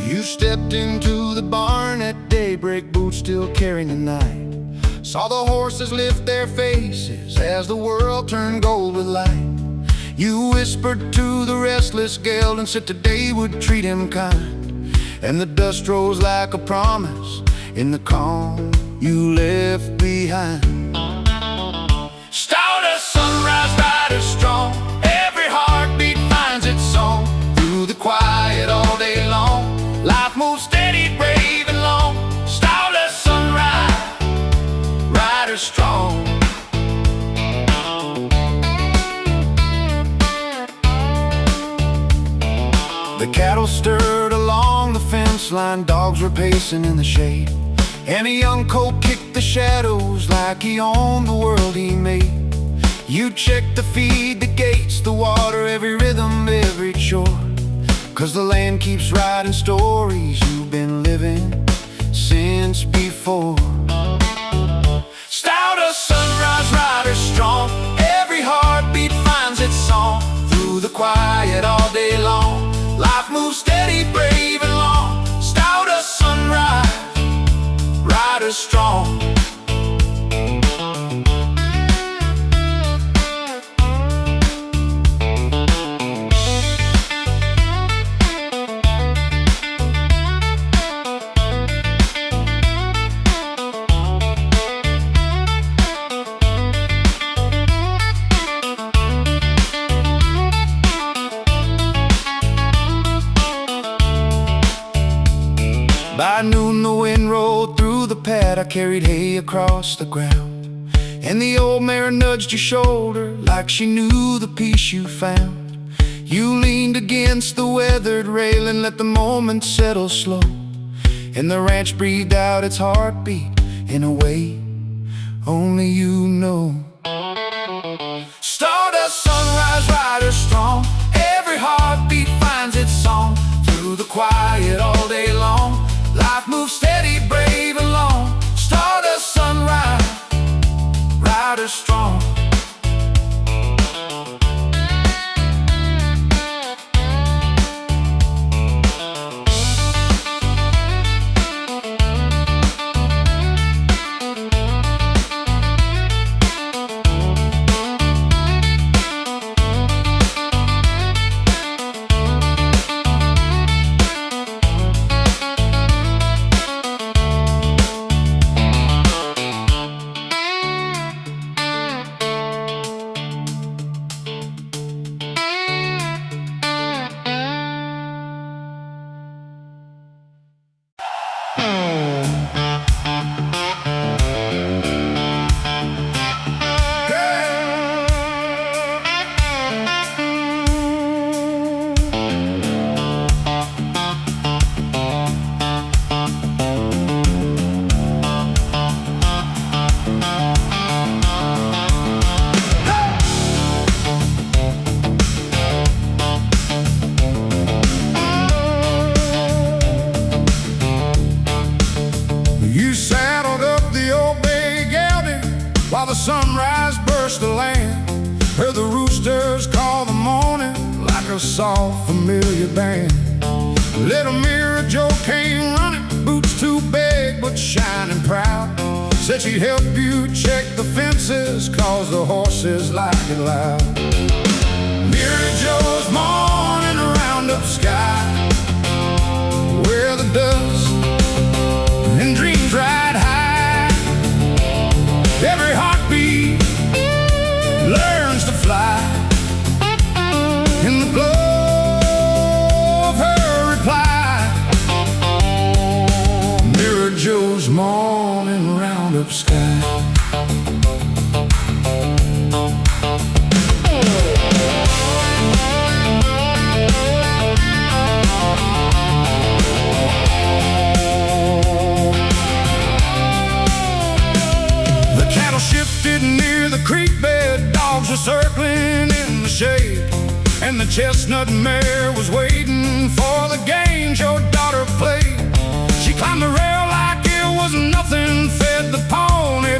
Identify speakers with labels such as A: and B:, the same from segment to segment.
A: You stepped into the barn at daybreak, boots still carrying the night. Saw the horses lift their faces as the world turned gold with light. You whispered to the restless gale and said today would treat him kind. And the dust rose like a promise in the calm you left behind. Stout as sunrise, rider strong, every heartbeat finds its song. Through the quiet all day long, life moves steady, brave and long. Stout as sunrise, rider strong. The cattle stirred along the fence line, dogs were pacing in the shade, and a young colt kicked the shadows like he owned the world he made. You checked the feed, the gates, the water, every rhythm, every chore, 'cause the land keeps writing stories you've been living since before. Stout as sunrise, rider strong, every heartbeat finds its song. Through the quiet all day long, life moves steady, brave and long. Stout as sunrise, rider strong. By noon the wind rolled through the pad, I carried hay across the ground, and the old mare nudged your shoulder like she knew the peace you found. You leaned against the weathered railing, let the moment settle slow, and the ranch breathed out its heartbeat in a way only you know. Start as sunrise, rider strong, every heartbeat finds its song. Through the quiet all day long, life moves steady, brave and long. Start as sunrise, rider strong. While the sunrise burst the land, heard the roosters call the morning like a soft familiar band. Little Mirror Joe came running, boots too big but shining proud. Said she'd help you check the fences, 'cause the horses like it loud. Mirror Joe's morning roundup sky, where the dust and dreams ride high. Every heartbeat learns to fly in the glow of her reply. Mirror Joe's morning roundup sky. Shifted near the creek bed, dogs were circling in the shade, and the chestnut mare was waiting for the games your daughter played. She climbed the rail like it was nothing, fed the pony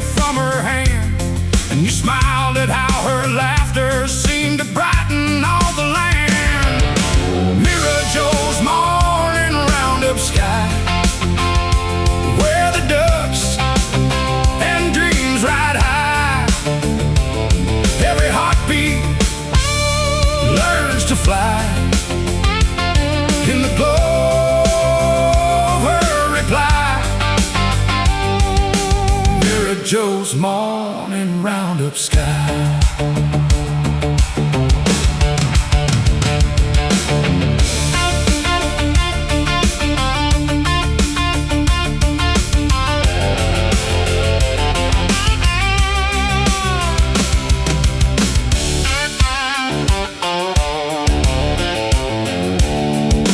A: Joe's morning roundup sky.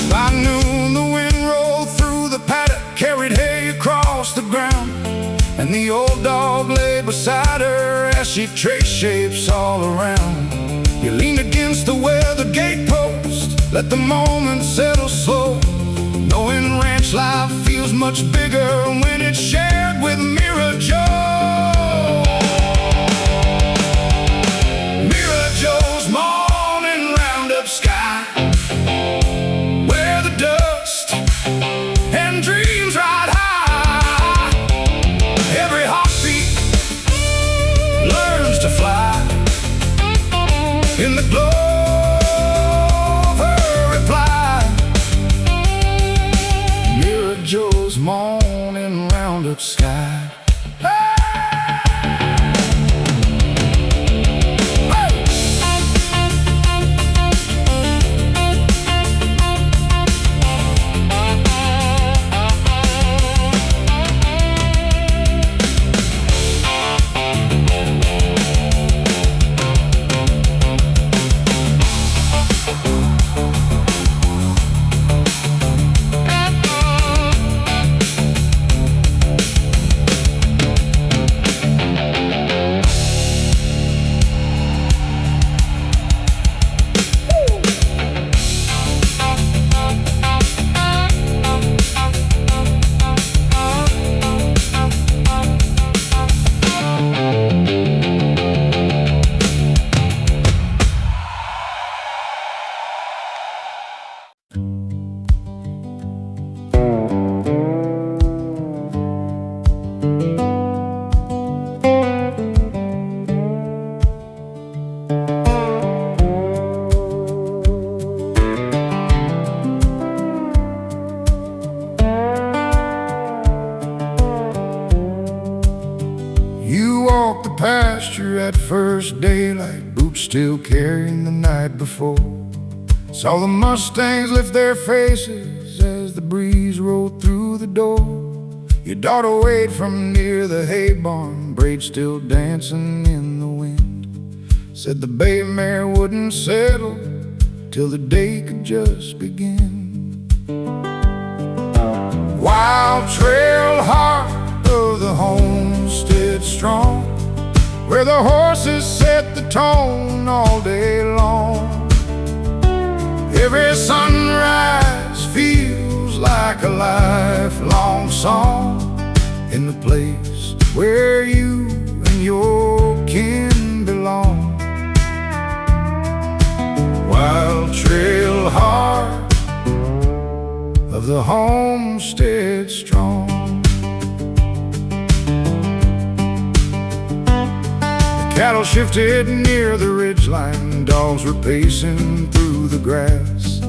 A: By noon the wind rolled through the paddock, carried hay across the ground, and the old dog lay beside her as she traced shapes all around. You leaned against the weather gate post, let the moment settle slow, knowing ranch life feels much bigger when it's shared with Mirror Joe. Mirror Joe's morning roundup sky, where the dust and dreams ride high. Every heartbeat learns to fly in the glow of her reply. Mirror Joe's morning roundup sky. Pasture at first daylight, boots still carrying the night before. Saw the Mustangs lift their faces as the breeze rolled through the door. Your daughter waved from near the hay barn, braids still dancing in the wind. Said the bay mare wouldn't settle till the day could just begin. Wild trail heart of the homestead strong, where the horses set the tone all day long. Every sunrise feels like a lifelong song in the place where you and your kin belong. Wild trail heart of the homestead strong. Cattle shifted near the ridgeline, dogs were pacing through the grass,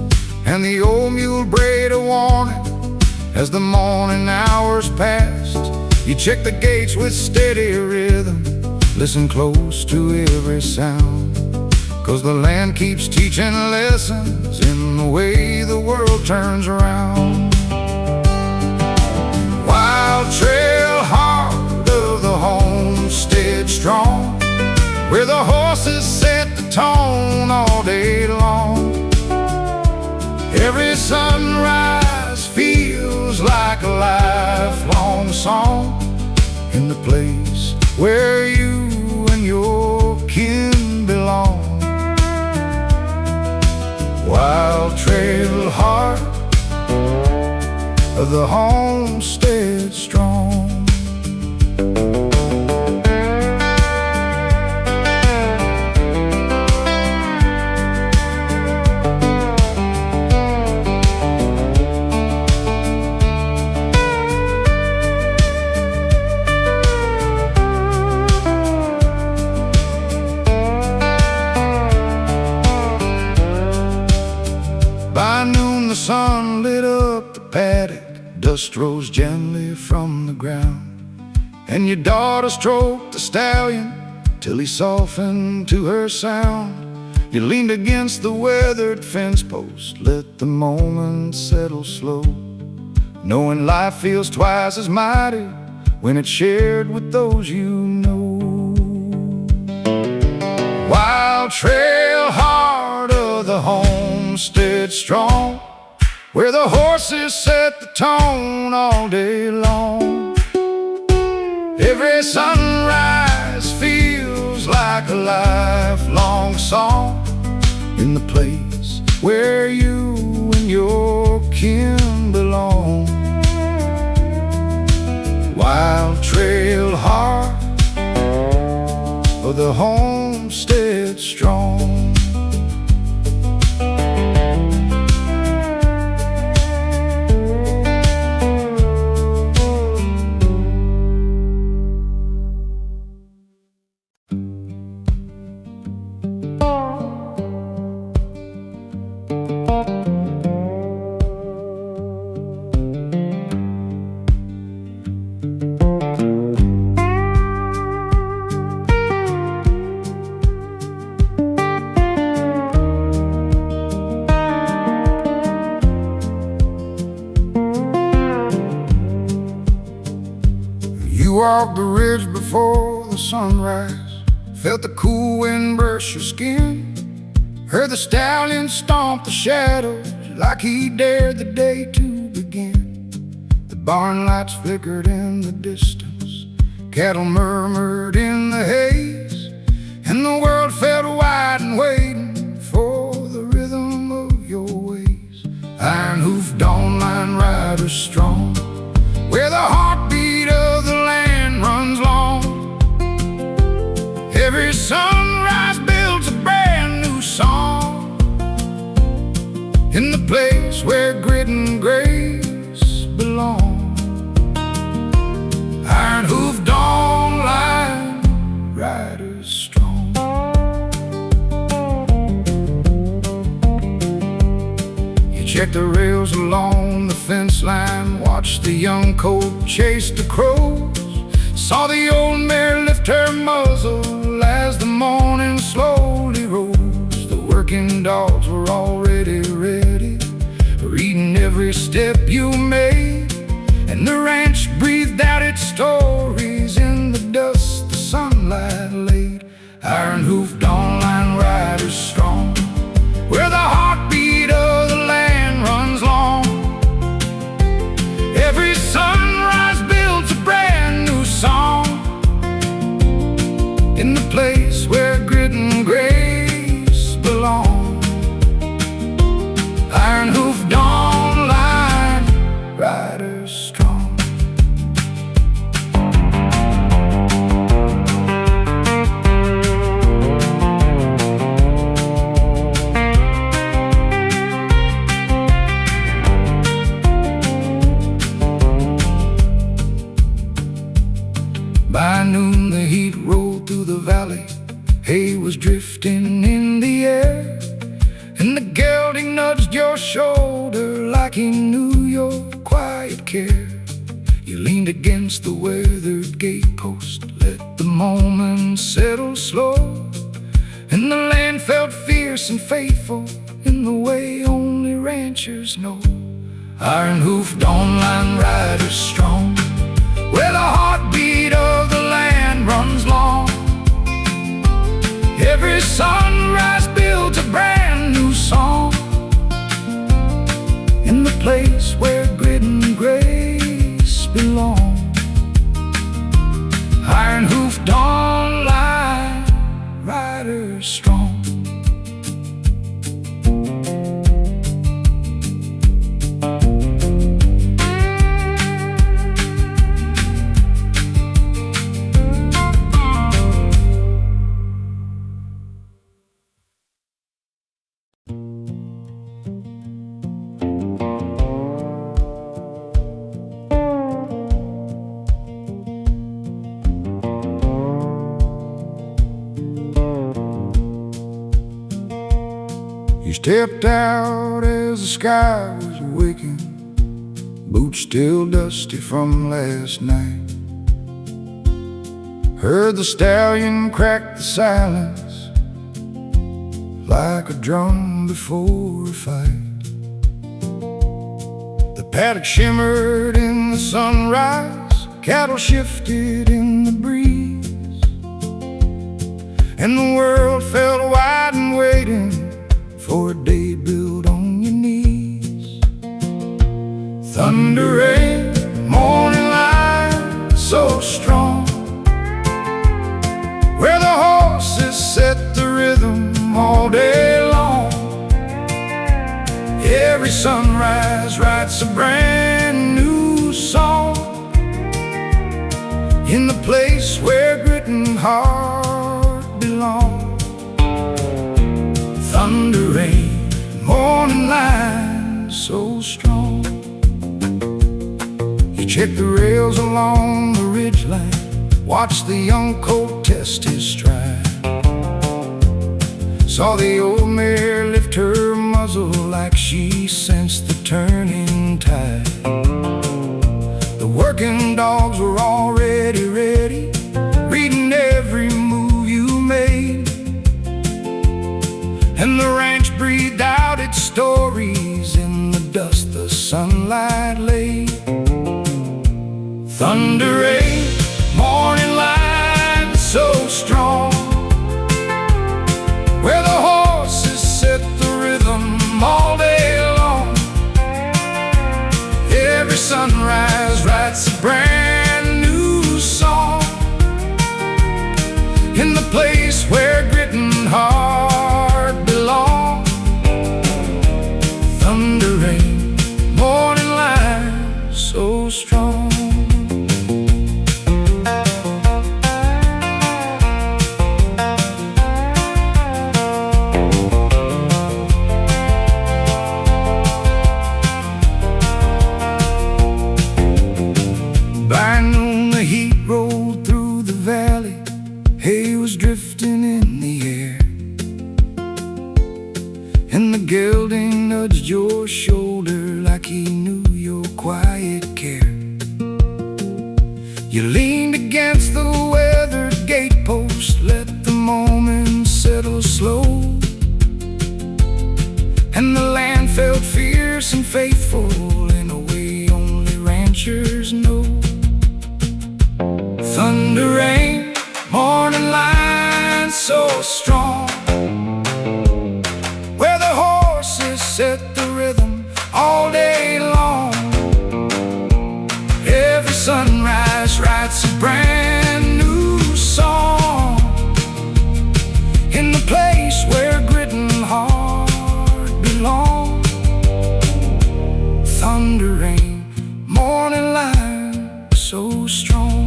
A: and the old mule brayed a warning as the morning hours passed. You check the gates with steady rhythm, listen close to every sound, 'cause the land keeps teaching lessons in the way the world turns around. Wild trail heart of the homestead strong, where the horses set the tone all day long. Every sunrise feels like a lifelong song in the place where you and your kin belong. Wild trail heart of the homestead strong. By noon the sun lit up the paddock, dust rose gently from the ground, and your daughter stroked the stallion till he softened to her sound. You leaned against the weathered fence post, let the moment settle slow, knowing life feels twice as mighty when it's shared with those you know. Wild trail heart of the homestead strong, where the horses set the tone all day long. Every sunrise feels like a lifelong song in the place where you and your kin belong. Wild trail heart of the homestead strong. You walked the ridge before the sunrise, felt the cool wind brush your skin, heard the stallion stomp the shadows like he dared the day to begin. The barn lights flickered in the distance, cattle murmured in the haze, and the world felt wide and waiting for the rhythm of your ways. Iron-hoofed dawn-line riders strong, where the heartbeat of the land runs long. Every sunrise builds a brand new song in the place where grit and grace belong. Iron-hoofed dawn-line riders strong. You check the rails along the fence line, watched the young colt chase the crows, saw the old mare lift her muzzle as the morning slowly rose. The working dogs were already ready, reading every step you made, and the ranch breathed out its stories in the dust the sunlight laid. Iron-hoofed dawn-line riders strong, where the heartbeat of the land runs long. Every sunrise builds a brand new song in the place where grit and grace belong. Iron-hoofed dawn-line riders strong. By noon the heat rolled through the valley, hay was drifting in the air, and the gelding nudged your shoulder like he knew your quiet care. You leaned against the weathered gatepost, let the moment settle slow, and the land felt fierce and faithful in the way only ranchers know. Iron-hoofed dawn-line riders strong, where the heartbeat of the land runs long. Every sunrise builds a brand new song in the place where grit and grace belong. Iron-hoofed dawn-line riders strong. You stepped out as the sky was waking, boots still dusty from last night. Heard the stallion crack the silence like a drum before a fight. The paddock shimmered in the sunrise, cattle shifted in the breeze, and the world felt wide and waiting for a day built on your knees. Thunder rain, morning light, so strong, where the horses set the rhythm all day long. Every sunrise writes a brand new song, in the place where grit and heart belong. Thunder rain, morning light, so strong. You check the rails along the ridgeline, watch the young colt test his stride. Saw the old mare lift her muzzle like she sensed the turning tide. The working dogs were already ready, reading every move you made, and the ranch breathed out its stories in the dust the sunlight laid. Thunder rain, morning light, so strong, where the horses set the rhythm all day long. Every sunrise writes a brand new song, in the place where grit and heart belong. Thunder rain, morning light, so strong. By noon the heat rolled through the valley, hay was drifting in the air, and the gelding nudged your shoulder like he knew your quiet care. You leaned against the weathered gatepost, let the moment settle slow, and the land felt fierce and faithful in a way only ranchers know. Thunder rain, morning light, so strong, where the horses set the rhythm all day long. Every sunrise writes a brand new song, in the place where grit and heart belong. Thunder rain, morning light, so strong.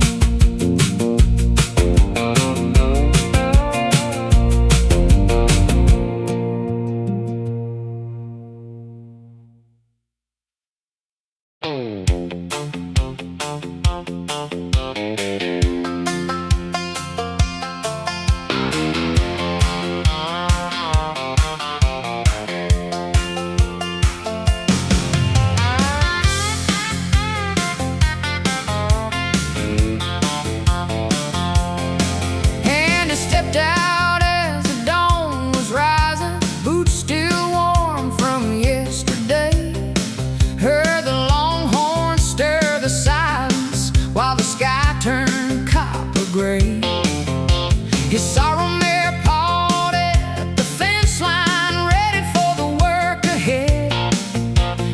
A: His sorrow mare pawed at the fence line, ready for the work ahead,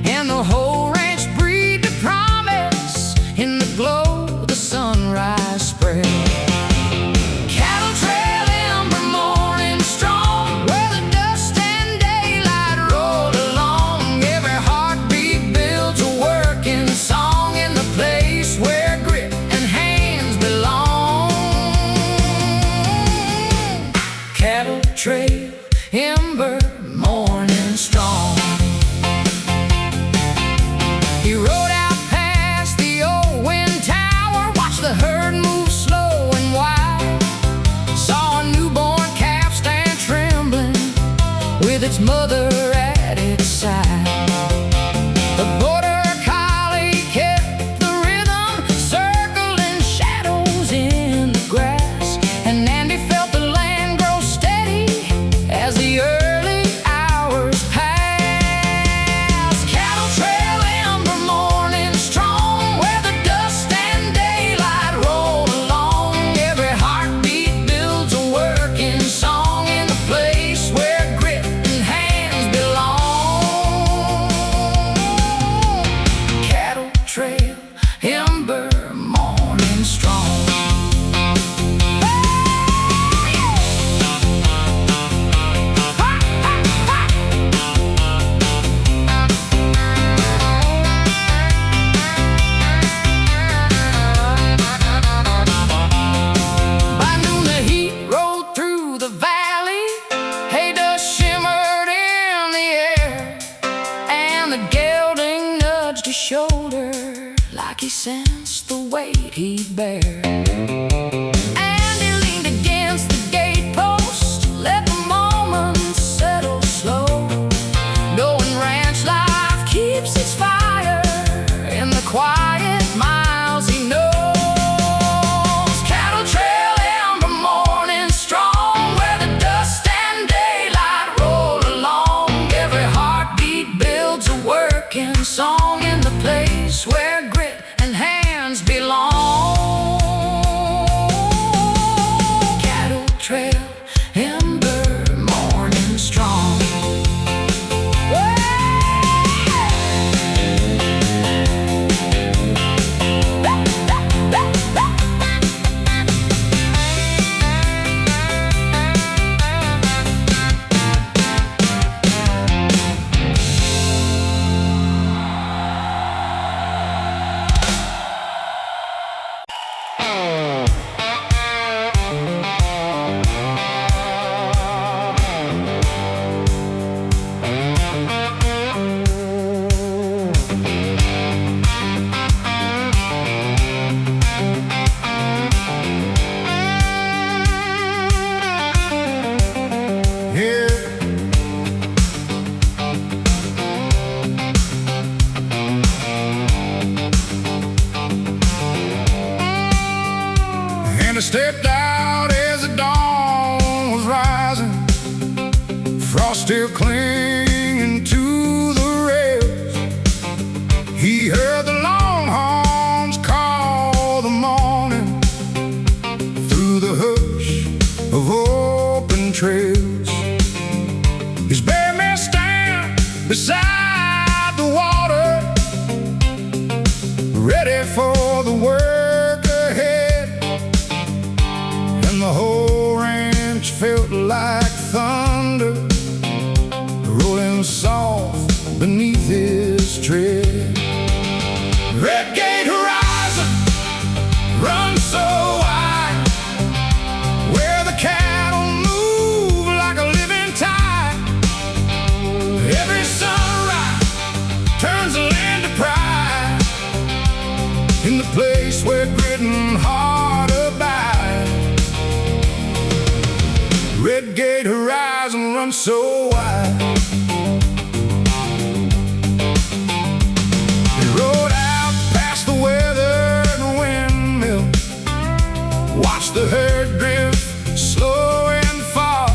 A: and the whole ranch breathed a promise in the glow the sunrise spread. Cattle trail ember morning strong, where the dust and daylight rolled along. Every heartbeat builds a working song in the place where grit and hands belong. Cattle trail, ember, morning strong. He rode out past the old wind tower, watched the herd move slow and wide. Saw a newborn calf stand trembling with its mother at its side. The border collie kept the rhythm, circling shadows in the grass. of open trails. His bare men stand beside the water, ready for the work ahead. And the whole ranch felt like thunder, rolling soft beneath his tread. Red Gate horizon runs so wide, where the cattle move like a living tide. Every sunrise turns the land to pride, in the place where grit and heart abide. Red Gate horizon runs so wide. They rode out past the weathered windmill, watched the herd drift slow and far,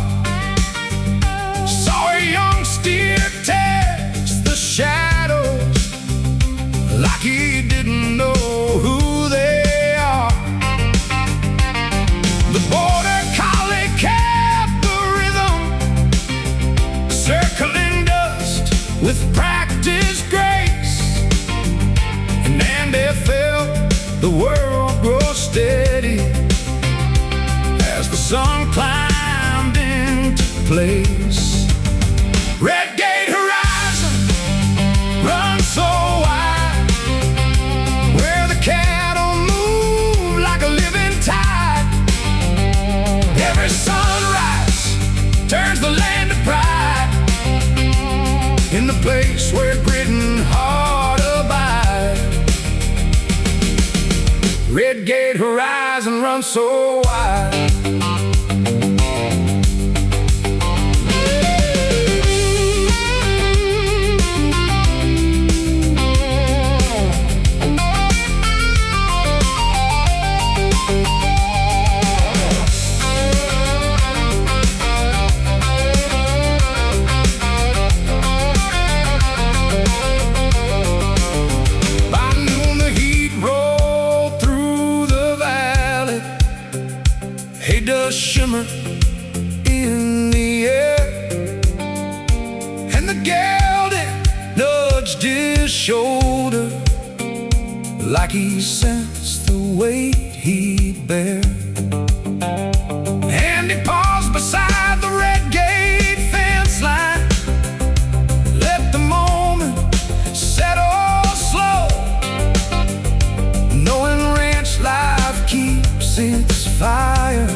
A: saw a young steer test the shadows like he didn't know who they are. The border collie kept the rhythm, circling dust with practiced grace. And Andy felt the world grow steady as the sun climbed into place. Red Gate horizon runs so wide, where the cattle move like a living tide. Every sunrise turns the land to pride, in the place where grit and heart abide. Red Gate horizon runs so wide. By noon the heat rolled through the valley, hay dust shimmer in the air, and the gelding nudged his shoulder like he sensed the weight he'd bear. And he paused beside the Red Gate fence line, let the moment settle slow, knowing ranch life keeps its fire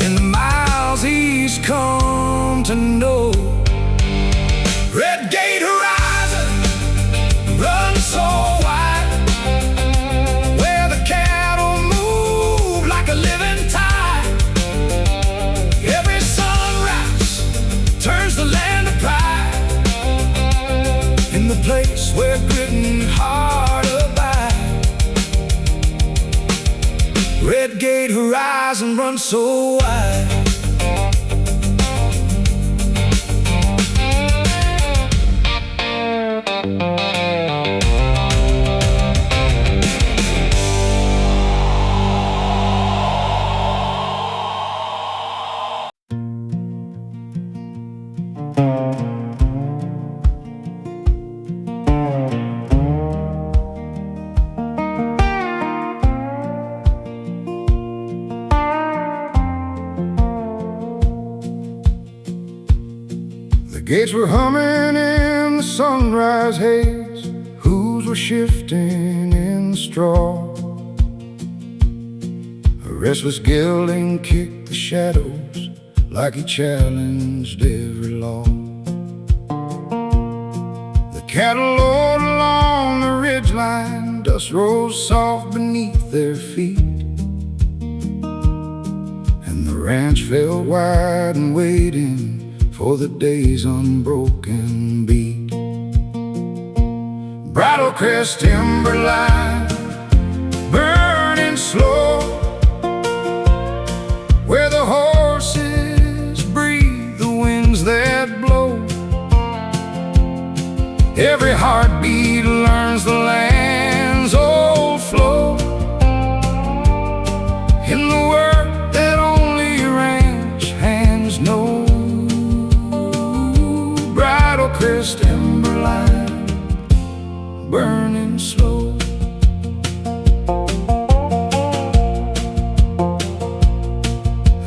A: in the miles he's come to know. Red Gate horizon runs so wide, where the cattle move like a living tide. Every sunrise turns the land to pride, in the place where grit and heart abide. Red Gate horizon runs so wide. The gates were humming in the sunrise haze, hooves were shifting in the straw. A restless gelding kicked the shadows like he challenged every law. The cattle lowed along the ridgeline, dust rose soft beneath their feet, and the ranch felt wide and waiting for the day's unbroken beat. Bridle crest timberline burning slow, where the horses breathe the winds that blow. Every heartbeat learns the land's old flow, in the work that only burning slow.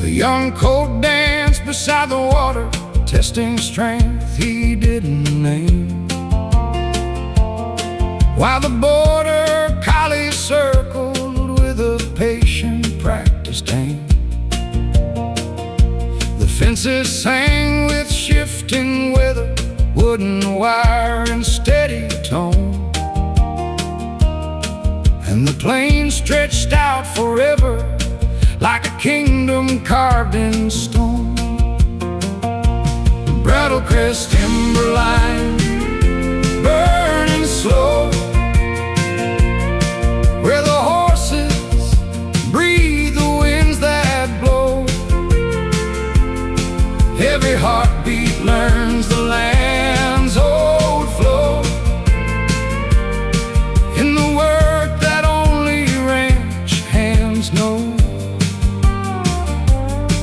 A: The young colt danced beside the water, testing strength he didn't name, while the border collie circled with a patient practiced aim. The fences sang with shifting weather, wooden wire and steady tone, and the plains stretched out forever like a kingdom carved in stone. Brattle Crest timberline, burning slow, where the horses breathe the winds that blow. Every heartbeat learns the land's old flow, in the work that only ranch hands know.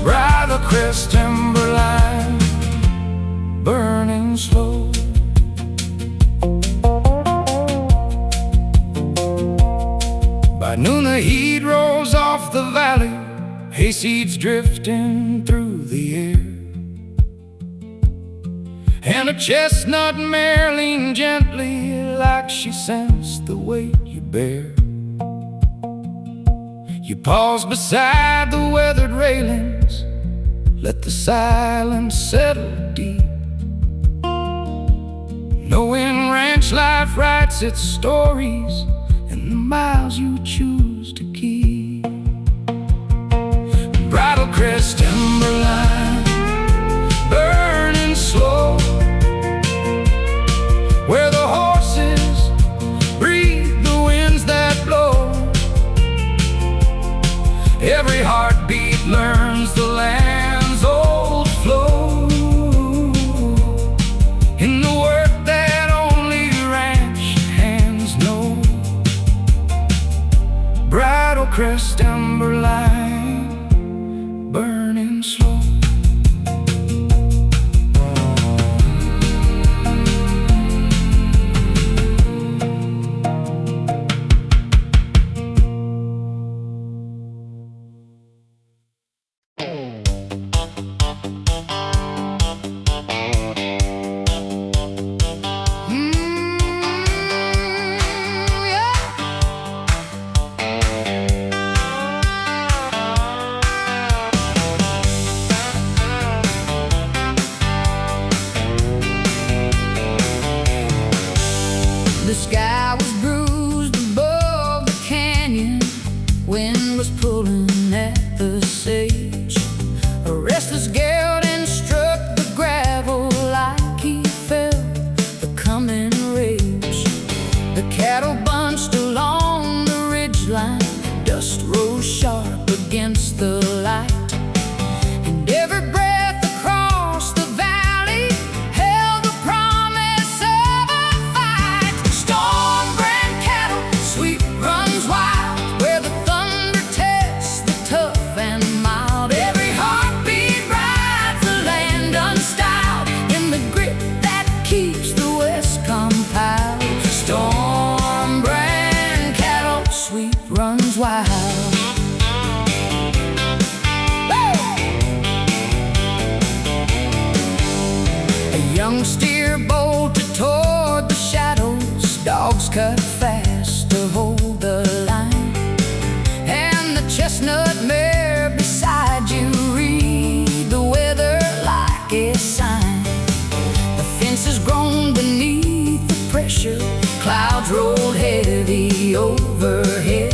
A: Brattle Crest timberline, burning slow. By noon the heat rose off the valley, hayseeds drifting through the air, and a chestnut mare leaned gently like she sensed the weight you bear. You paused beside the weathered railings, let the silence settle deep, knowing ranch life writes its stories in the miles you choose to keep. Brattle Crest timberline, burning slow, where the horses breathe the winds that blow. Every heartbeat learns the land's old flow, in the work that only ranch hands know. Brattle Crest timberline, burning slow. The sky was bruised above the canyon, wind was pulling at the sage. A restless gelding struck the gravel like he felt the coming rage. The cattle bunched along the ridgeline, dust rose sharp against the light, and every breath across the valley held the promise of a fight. Storm-bred cattle, sweet runs wild, where the thunder tests the tough and mild. Every heartbeat rides the land unstyled, in the grip that keeps the West compiled. Storm-bred cattle, sweet runs wild. Young steer bolted toward the shadows, dogs cut fast to hold the line, and the chestnut mare beside you read the weather like a sign. The fences groaned beneath the pressure, clouds rolled heavy overhead,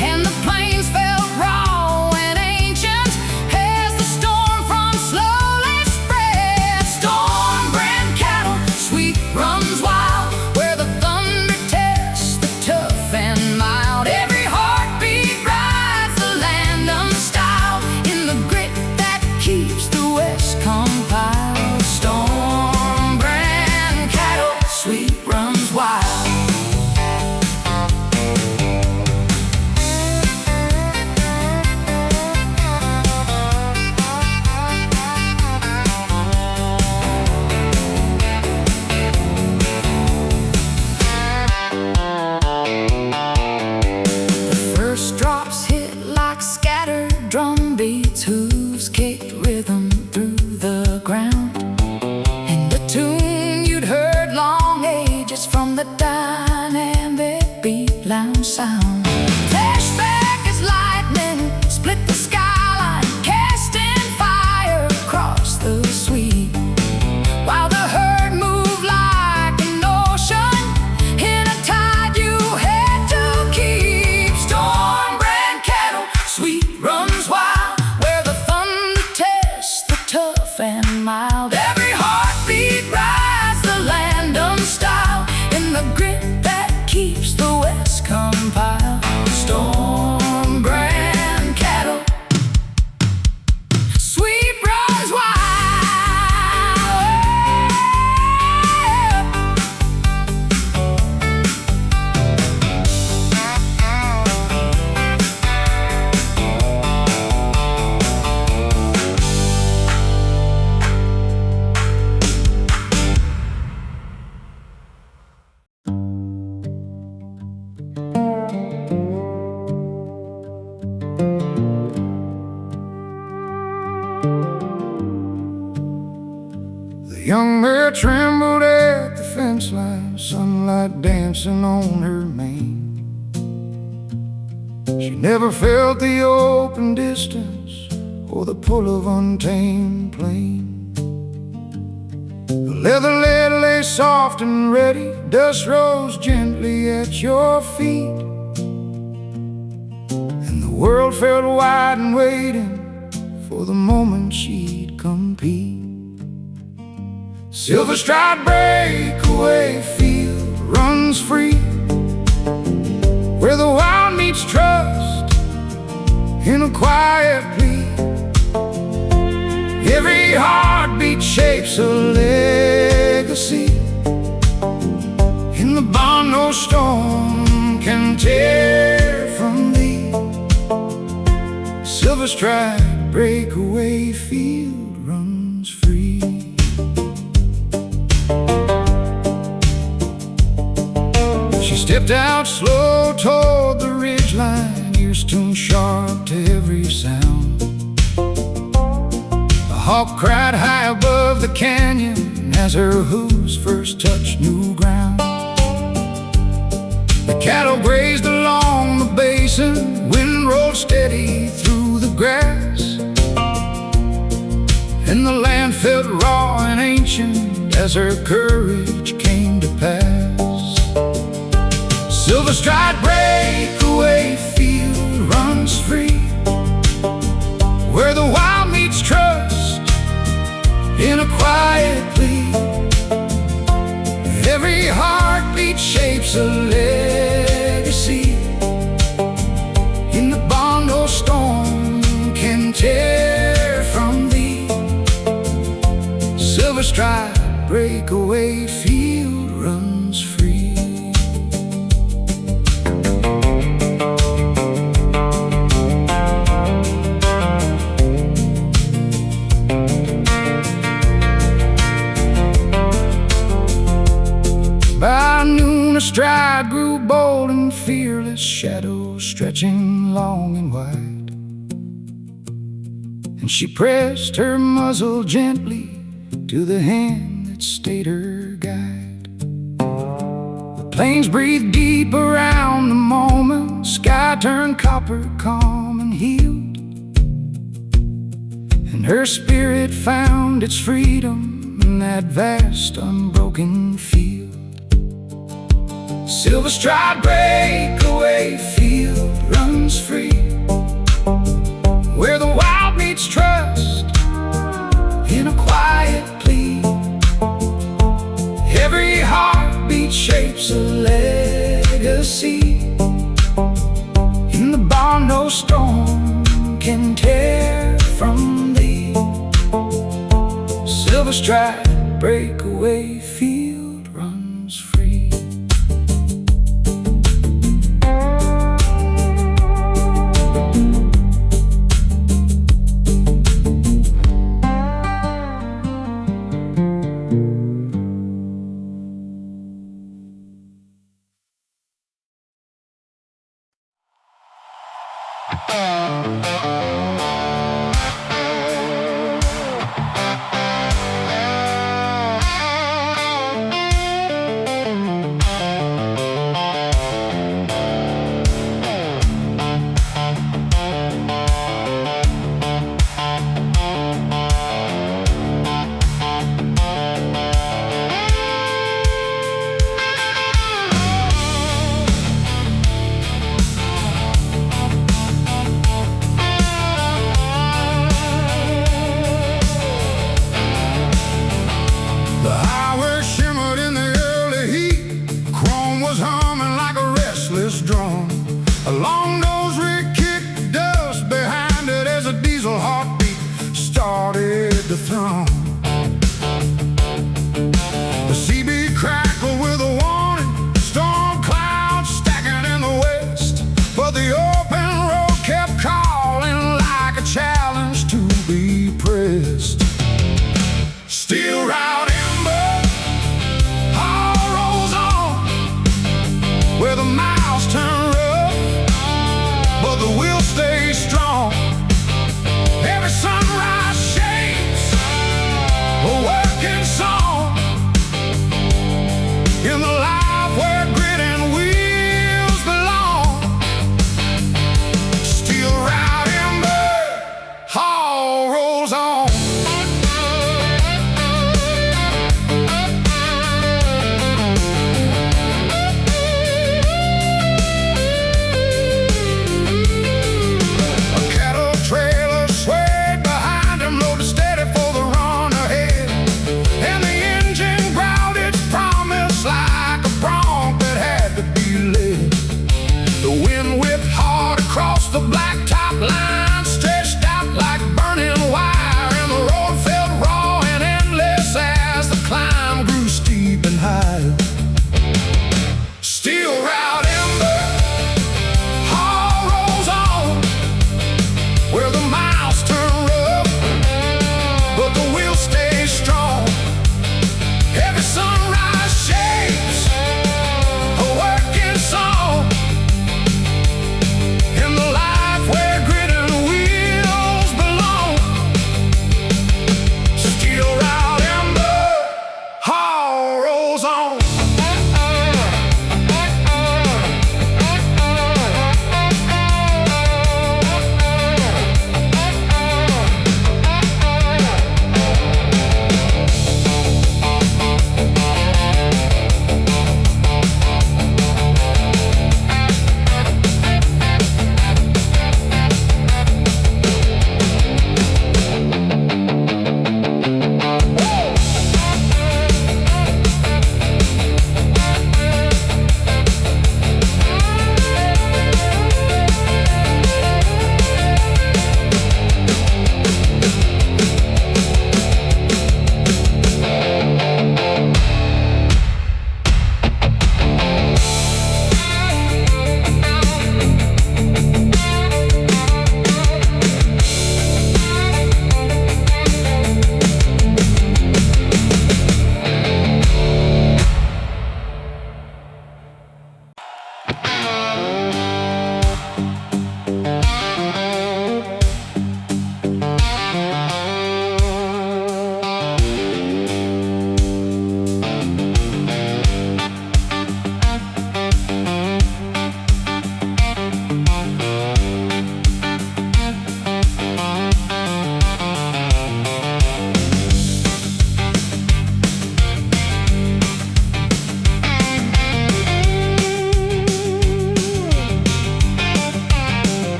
A: and the plains felt raw and ancient as the storm front slowly spread. Storm-bred cattle, sweet runs wild, where the thunder tests the tough and mild. Every heartbeat rides the land unstyled, in the grit that keeps the West compiled. Storm-bred cattle, sweet runs wild. scattered drum beats, hooves kicked rhythm through the ground, and a tune you'd heard long ages from the dynamic beat lounge sound. Flashback as lightning split the skyline, casting fire across the sweep, while the herd moved like an ocean in a tide you had to keep. Storm brand cattle, sweet runs wild, where the thunder tests the tough and mild. Every heartbeat rides the land unstyled in the grit that keeps the West compiled. Storm brand cattle, sweet runs The young mare trembled at the fence line, sunlight dancing on her mane. She never felt the open distance or the pull of untamed plain. The leather lid lay soft and ready, dust rose gently at your feet, and the world felt wide and waiting for the moment she'd compete. Silver-striped breakaway field runs free, where the wild meets trust in a quiet plea. Every heartbeat shapes a legacy in the bond no storm can tear from thee. Silver-striped breakaway field runs free. She stepped out slow toward the ridgeline, ears tuned sharp to every sound. A hawk cried high above the canyon as her hooves first touched new ground. The cattle grazed along the basin, wind rolled steady through the grass, and the land felt raw and ancient as her courage came to pass. Silver-striped breakaway field runs free, where the wild meets trust in a quiet plea. Every heartbeat shapes a legacy in the bond no storm can tear from thee. Silver-striped breakaway field runs free. By noon, her stride grew bold and fearless, shadows stretching long and wide, and she pressed her muzzle gently to the hand that stayed her guide. The plains breathed deep around the moment, sky turned copper, calm and healed, and her spirit found its freedom in that vast unbroken field. Silver-striped breakaway field runs free, where the wild meets trust in a quiet plea. Every heartbeat shapes a legacy in the bond no storm can tear from thee. Silver-striped breakaway field runs free.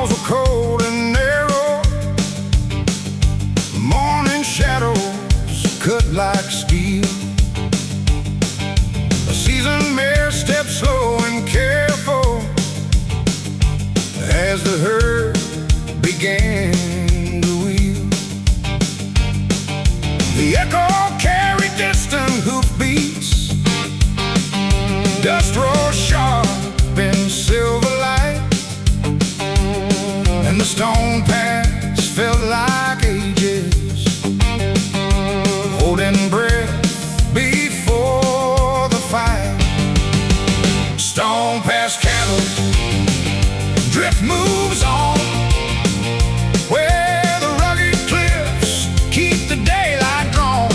A: walls were cold and narrow. Morning shadows cut like steel. A seasoned mare stepped slow and careful as the herd began to wheel. The echo carried distant hoofbeats. Dust rose sharp in silver light, and the stone paths felt like ages, holding breath before the fight. Stone past cattle, drift moves on, where the rugged cliffs keep the daylight drawn.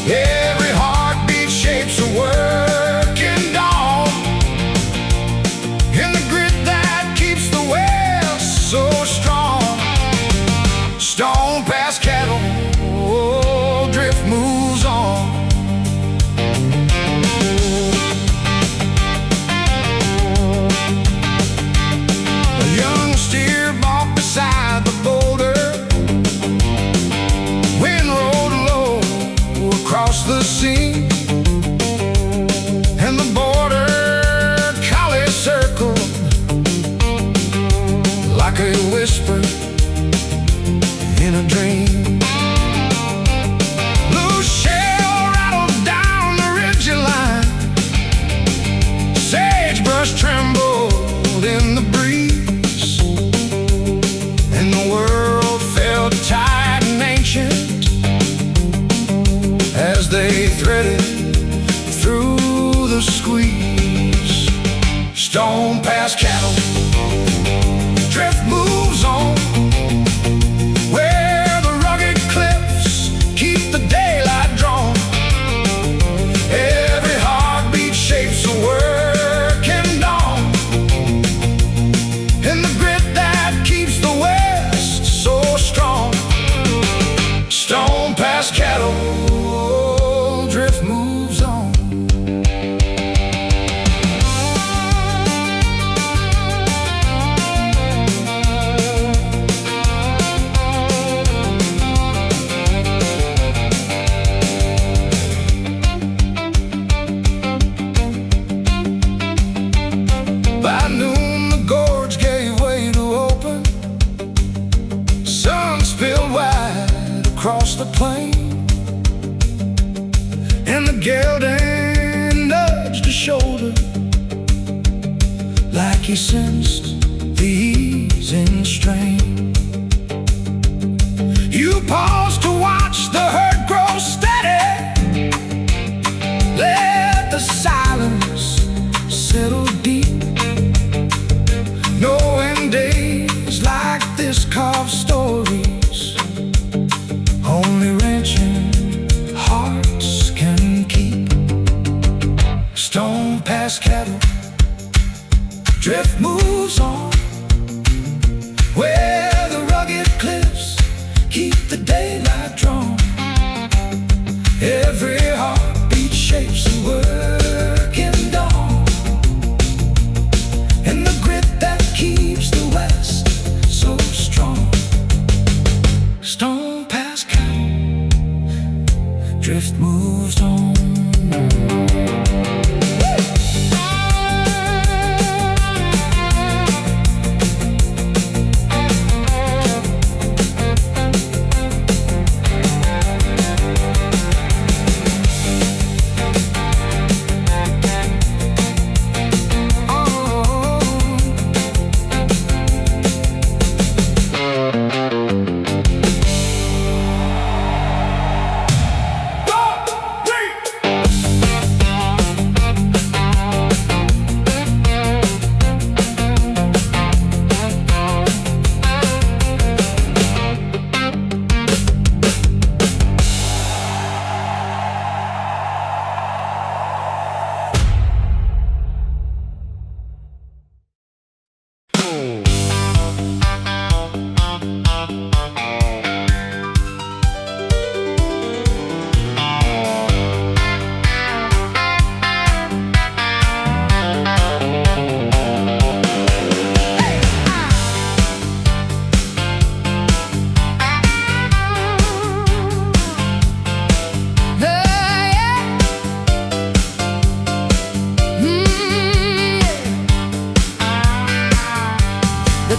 A: Every heartbeat shapes a working dawn, in the grit that keeps the West so strong. Stone past cattle, oh, drift moves on. A young steer balked beside the boulder. Wind rolled low across the sea, and the border collie circled like a whisper in a dream. Loose shell rattled down the ridge line, sagebrush trembled in the breeze, and the world felt tight and ancient as they threaded through the squeeze. Stone past cattle, drift moves on, where the rugged cliffs keep the daylight drawn. Every heartbeat shapes a working dawn, in the grit that keeps the West so strong. Stone past cattle, drift moves on. By noon the gorge gave way to open. Sun spilled wide across the plain, and the gelding nudged a shoulder like he sensed the easing strain. You paused to watch the herd grow steady, let the silence settle deep, knowing days like this carve stories only wrenching hearts can keep. Stone past cattle, drift moves on, where the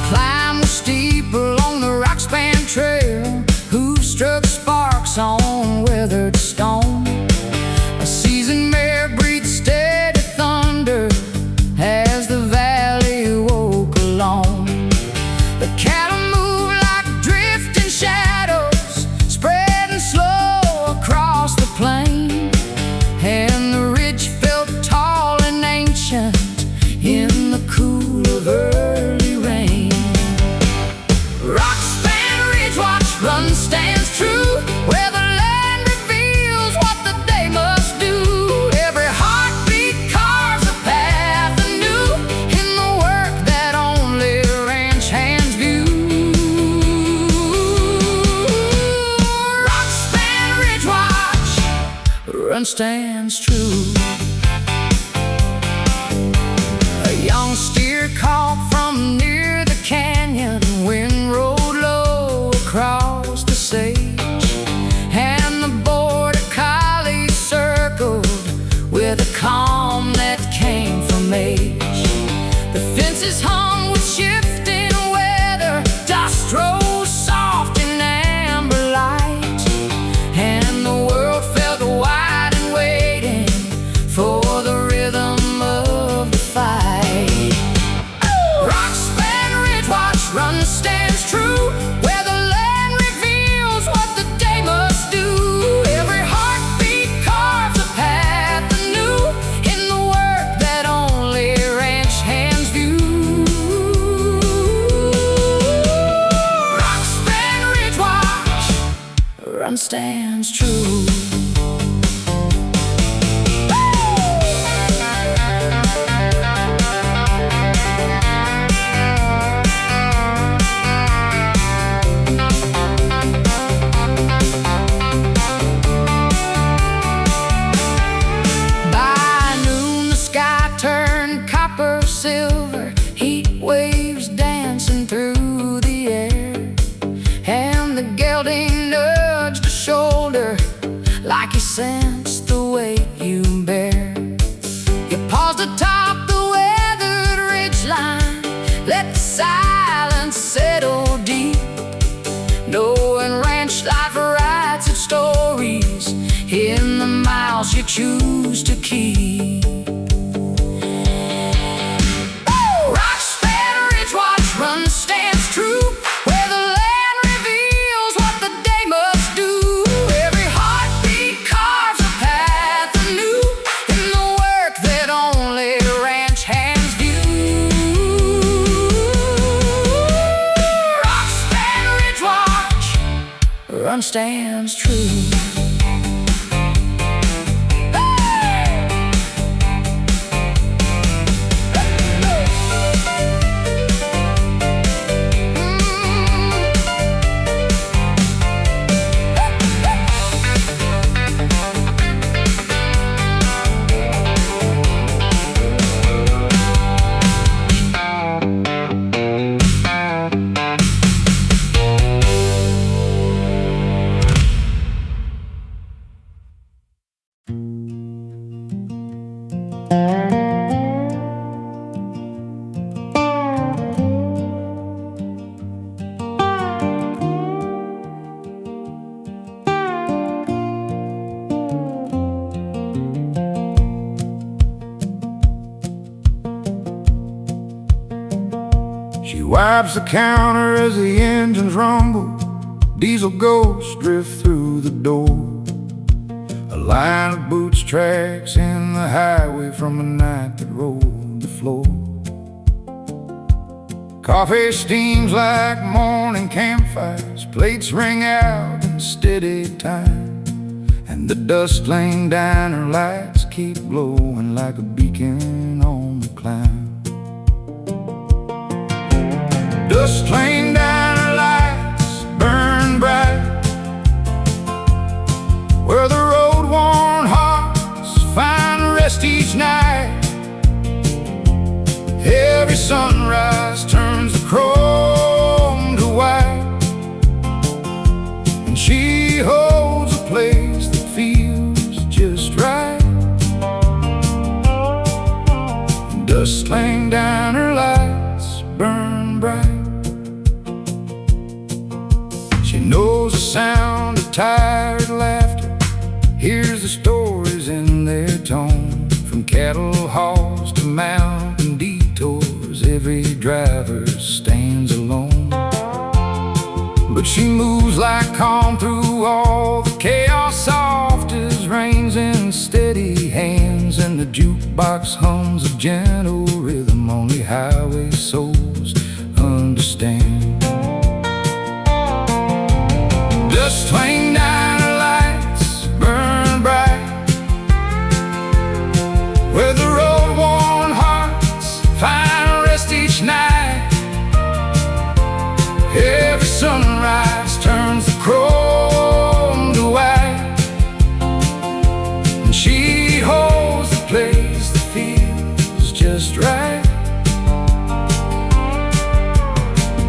A: climb was steep along the rock-span trail. Hooves struck sparks on weathered stone. A seasoned mare breathed steady thunder as the valley woke alone. The cattle moved like drifting shadows, spreading slow across the plain. And the ridge felt tall and ancient in the cool of early rain. Rock span ridge, watch, run, stands true, where the land reveals what the day must do. Every heartbeat carves a path anew in the work that only ranch hands view. Rock span ridge, watch, run, stands true. A young steer caught from near the canyon, wind rode low across the sage, and the border collie circled with a calm that came from age. The fences hung with shifting weather, dust rose soft in amber light, and the world felt wide and waiting for the rhythm of the fight. Rock span ridge, watch, run, stands true, where the land reveals what the day must do. Every heartbeat carves a path anew in the work that only ranch hands view. Rock span ridge, watch, run, stands true. By noon the sky turned copper silver, heat waves dancing through the air, and the gelding nudged a shoulder like he sensed the weight you bear. You paused atop the weathered ridgeline, let the silence settle deep, knowing ranch life writes its stories in the miles you choose to keep. Rock span ridge, watch, run, stands true, where the land reveals what the day must do. Every heartbeat carves a path anew in the work that only ranch hands view. Rock span ridge, watch, run, stands true. She wipes the counter as the engines rumble, diesel ghosts drift through the door. A line of boots tracks in the highway from the night that rolled the floor. Coffee steams like morning campfires, plates ring out in steady time, and the dust-lane diner lights keep glowing like a beacon on the climb. Dust-lane diner lights burn bright, where the road-worn hearts find rest each night. Every sunrise turns the chrome to white, and she holds a place that feels just right. Dust-lane diner lights burn bright. sound of tired laughter, hears the stories in their tone. From cattle hauls to mountain detours, every driver stands alone. But she moves like calm through all the chaos, soft as rains in steady hands. And the jukebox hums a gentle rhythm only highway souls understand. Dust twang diner lights burn bright, where the road-worn hearts find rest each night. Every sunrise turns the chrome to white, and she holds the place that feels just right.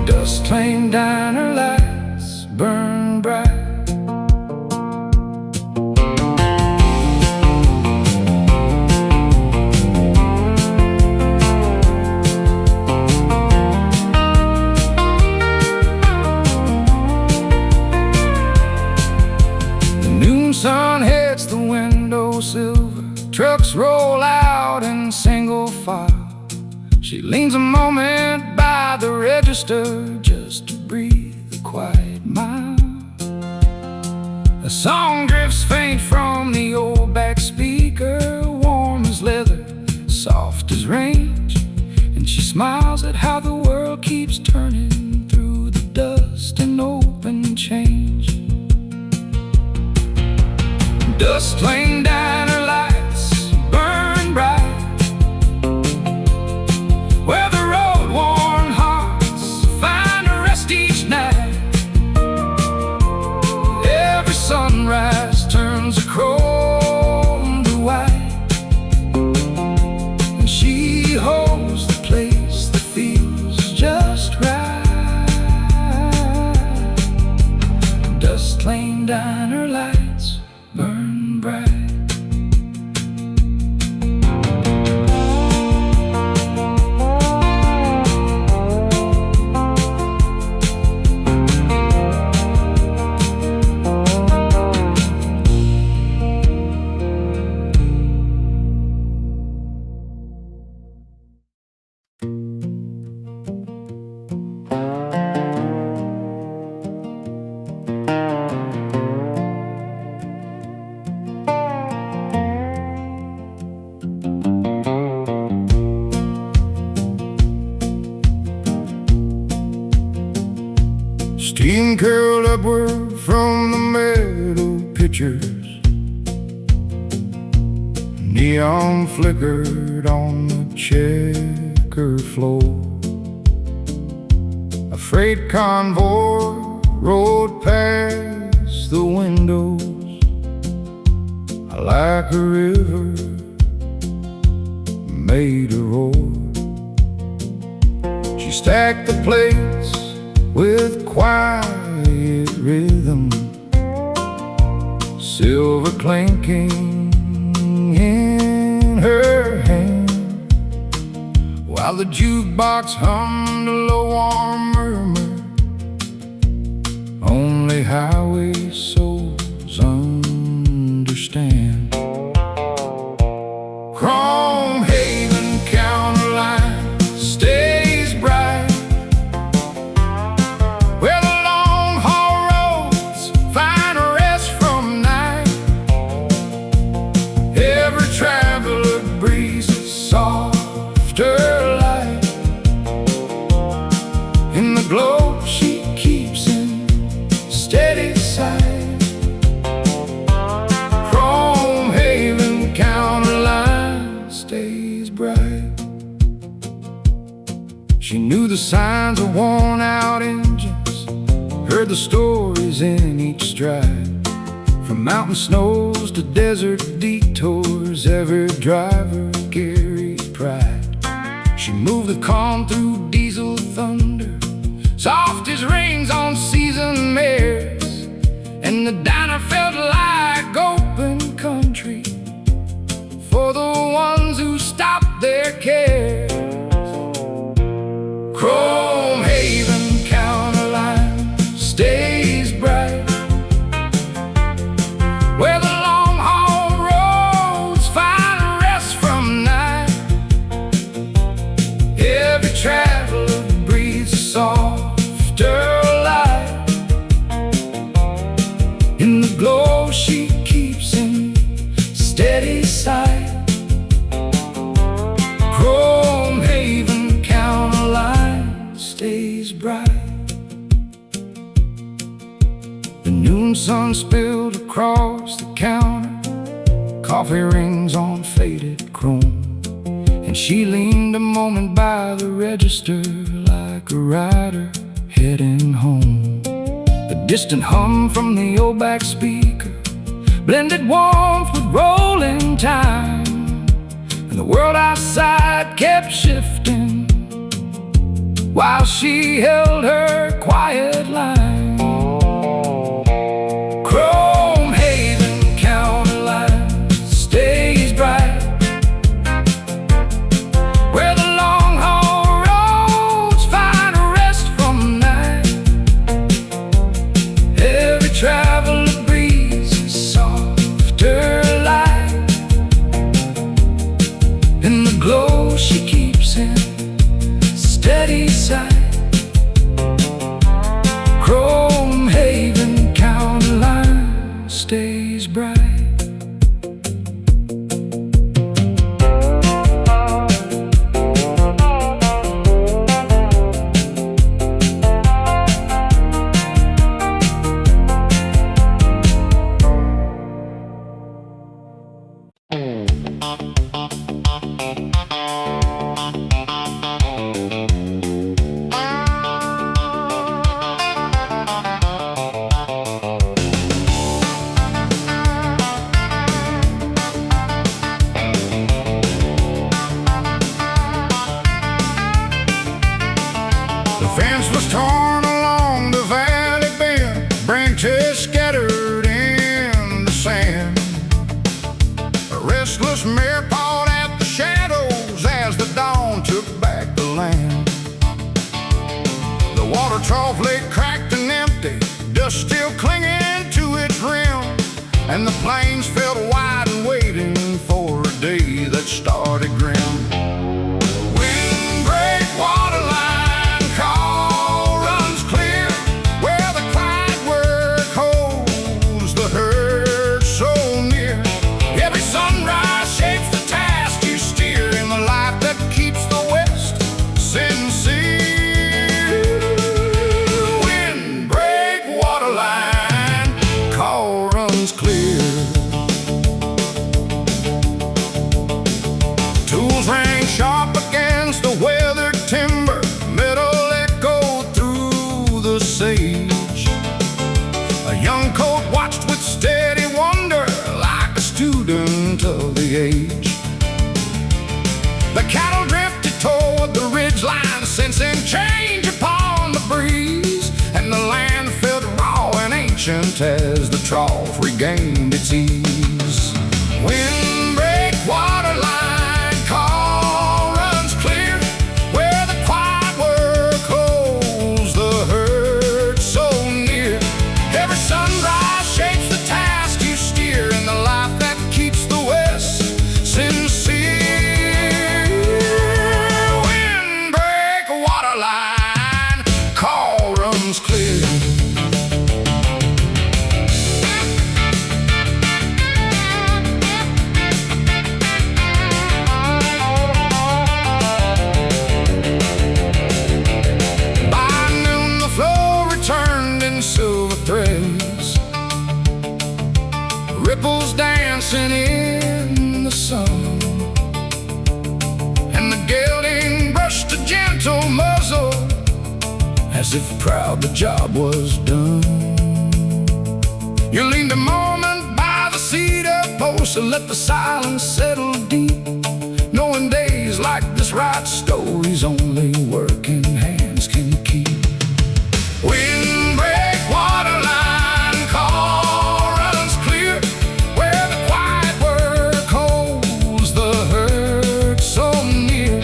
A: Dust twang diner lights burn bright. Sun hits the window silver, trucks roll out in single file. She leans a moment by the register just to breathe a quiet mile. A song drifts faint from the old back speaker, warm as leather, soft as range. And she smiles at how the world keeps turning through the dust and open change. Dust twang diner lights burn bright, where the road-worn hearts find a rest each night. Every sunrise turns a chrome to white, and she holds the place that feels just right. Dust twang diner lights burn bright. Steam curled upward from the metal pitchers, neon flickered on the checker floor. A freight convoy rode past the windows like a river made a roar. She stacked the plates with quiet rhythm, silver clinking in her hand, while the jukebox hummed a low warm murmur only highway souls understand. Chrome Haven counter line stays bright, where the long haul roads find a rest from night. Every traveler breathes softer light in the glow she keeps in steady sight. Chrome Haven counter line stays bright. She knew the signs of worn out engines, heard the stories in each stride. From mountain snows to desert detours, every driver carries pride. She moved the calm through diesel thunder, soft as rains on seasoned mares, and the diner felt like open country for the ones who stopped their cares. Chrome Haven counter line stays bright, stays bright. The noon sun spilled across the counter, coffee rings on faded chrome, and she leaned a moment by the register like a rider heading home. The distant hum from the old back speaker blended warmth with rolling time, and the world outside kept shifting while she held her quiet line. Chrome Haven counter line stays bright, where the long haul roads find a rest from night. Every traveler breathes a softer light in the glow she keeps in steady sight. Chrome Haven counter line stays bright. Fence was torn along the valley bend, branches scattered in the sand. A restless mare pawed at the shadows as the dawn took back the land. The water trough lay cracked and empty, dust still clinging to its rim, and the plains felt wide and waiting for a day that started grim. Windbreak waterline, sage. A young colt watched with steady wonder, like a student of the age. The cattle drifted toward the ridgeline, sensing change upon the breeze, and the land felt raw and ancient as the trough regained its ease. Windbreak waterline, call runs clear, where the quiet work holds the herd so near. Every sunrise shapes the task you steer in the life that keeps the West sincere. Windbreak waterline, call runs clear. Silver threads, ripples dancing in the sun, and the gelding brushed a gentle muzzle as if proud the job was done. You leaned a moment by the cedar post and let the silence settle deep, knowing days like this write stories only working hands can keep. Windbreak waterline, call runs clear, where the quiet work holds the herd so near.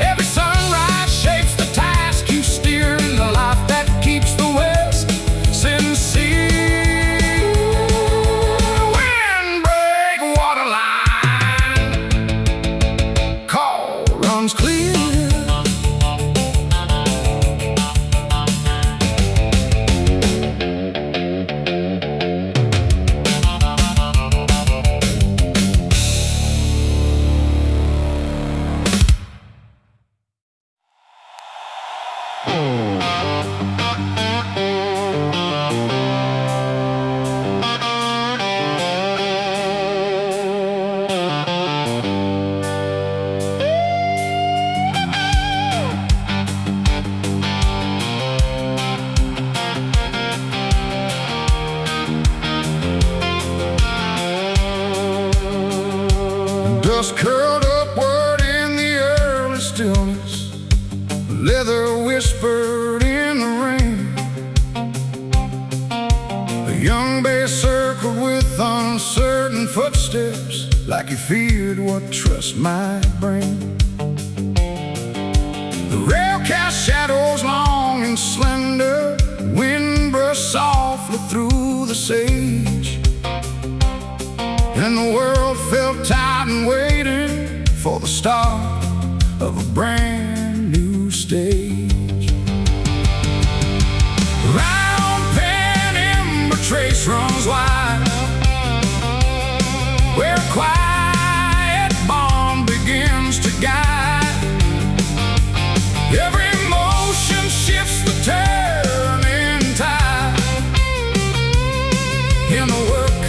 A: Every sunrise shapes the task you steer in the life that keeps the West sincere. Windbreak waterline, call runs clear. dust curled upward in the early stillness. Leather whispered in the rain. A young bay circled with uncertain footsteps, like he feared what trust might bring. The rail cast shadows long and slender. Wind brushed softly through the sage, and the world felt tight and waiting for the start of a brand new stage. Round pen ember trace runs wide, where a quiet bond begins to guide. Every motion shifts the turning tide. In the work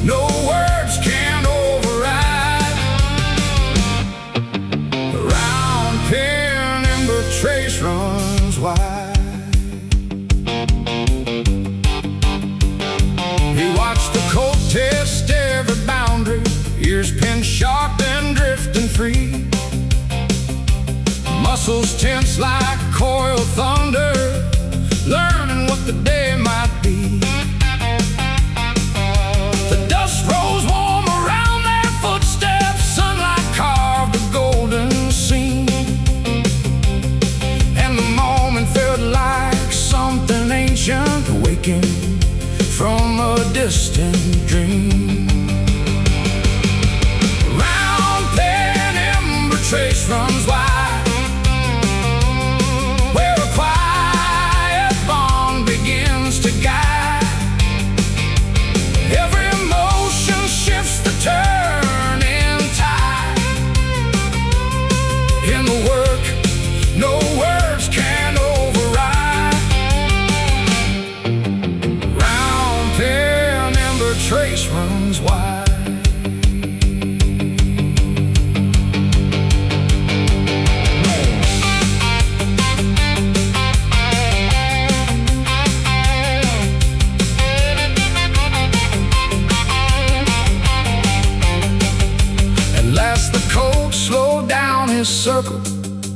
A: no words can override. The round pen ember trace runs wide. He watched the coat test every boundary, ears pinned sharp and drifting free. Muscles tense like coiled thunder, learning what the day might be. The dust rose warm around their footsteps, sunlight carved a golden seam, and the moment felt like something ancient awaking from a distant dream. Round pen ember trace runs wide, where a quiet bond begins to guide. Every emotion shifts the turning tide. In the work no words can override. Round pen ember trace runs wide. His circle,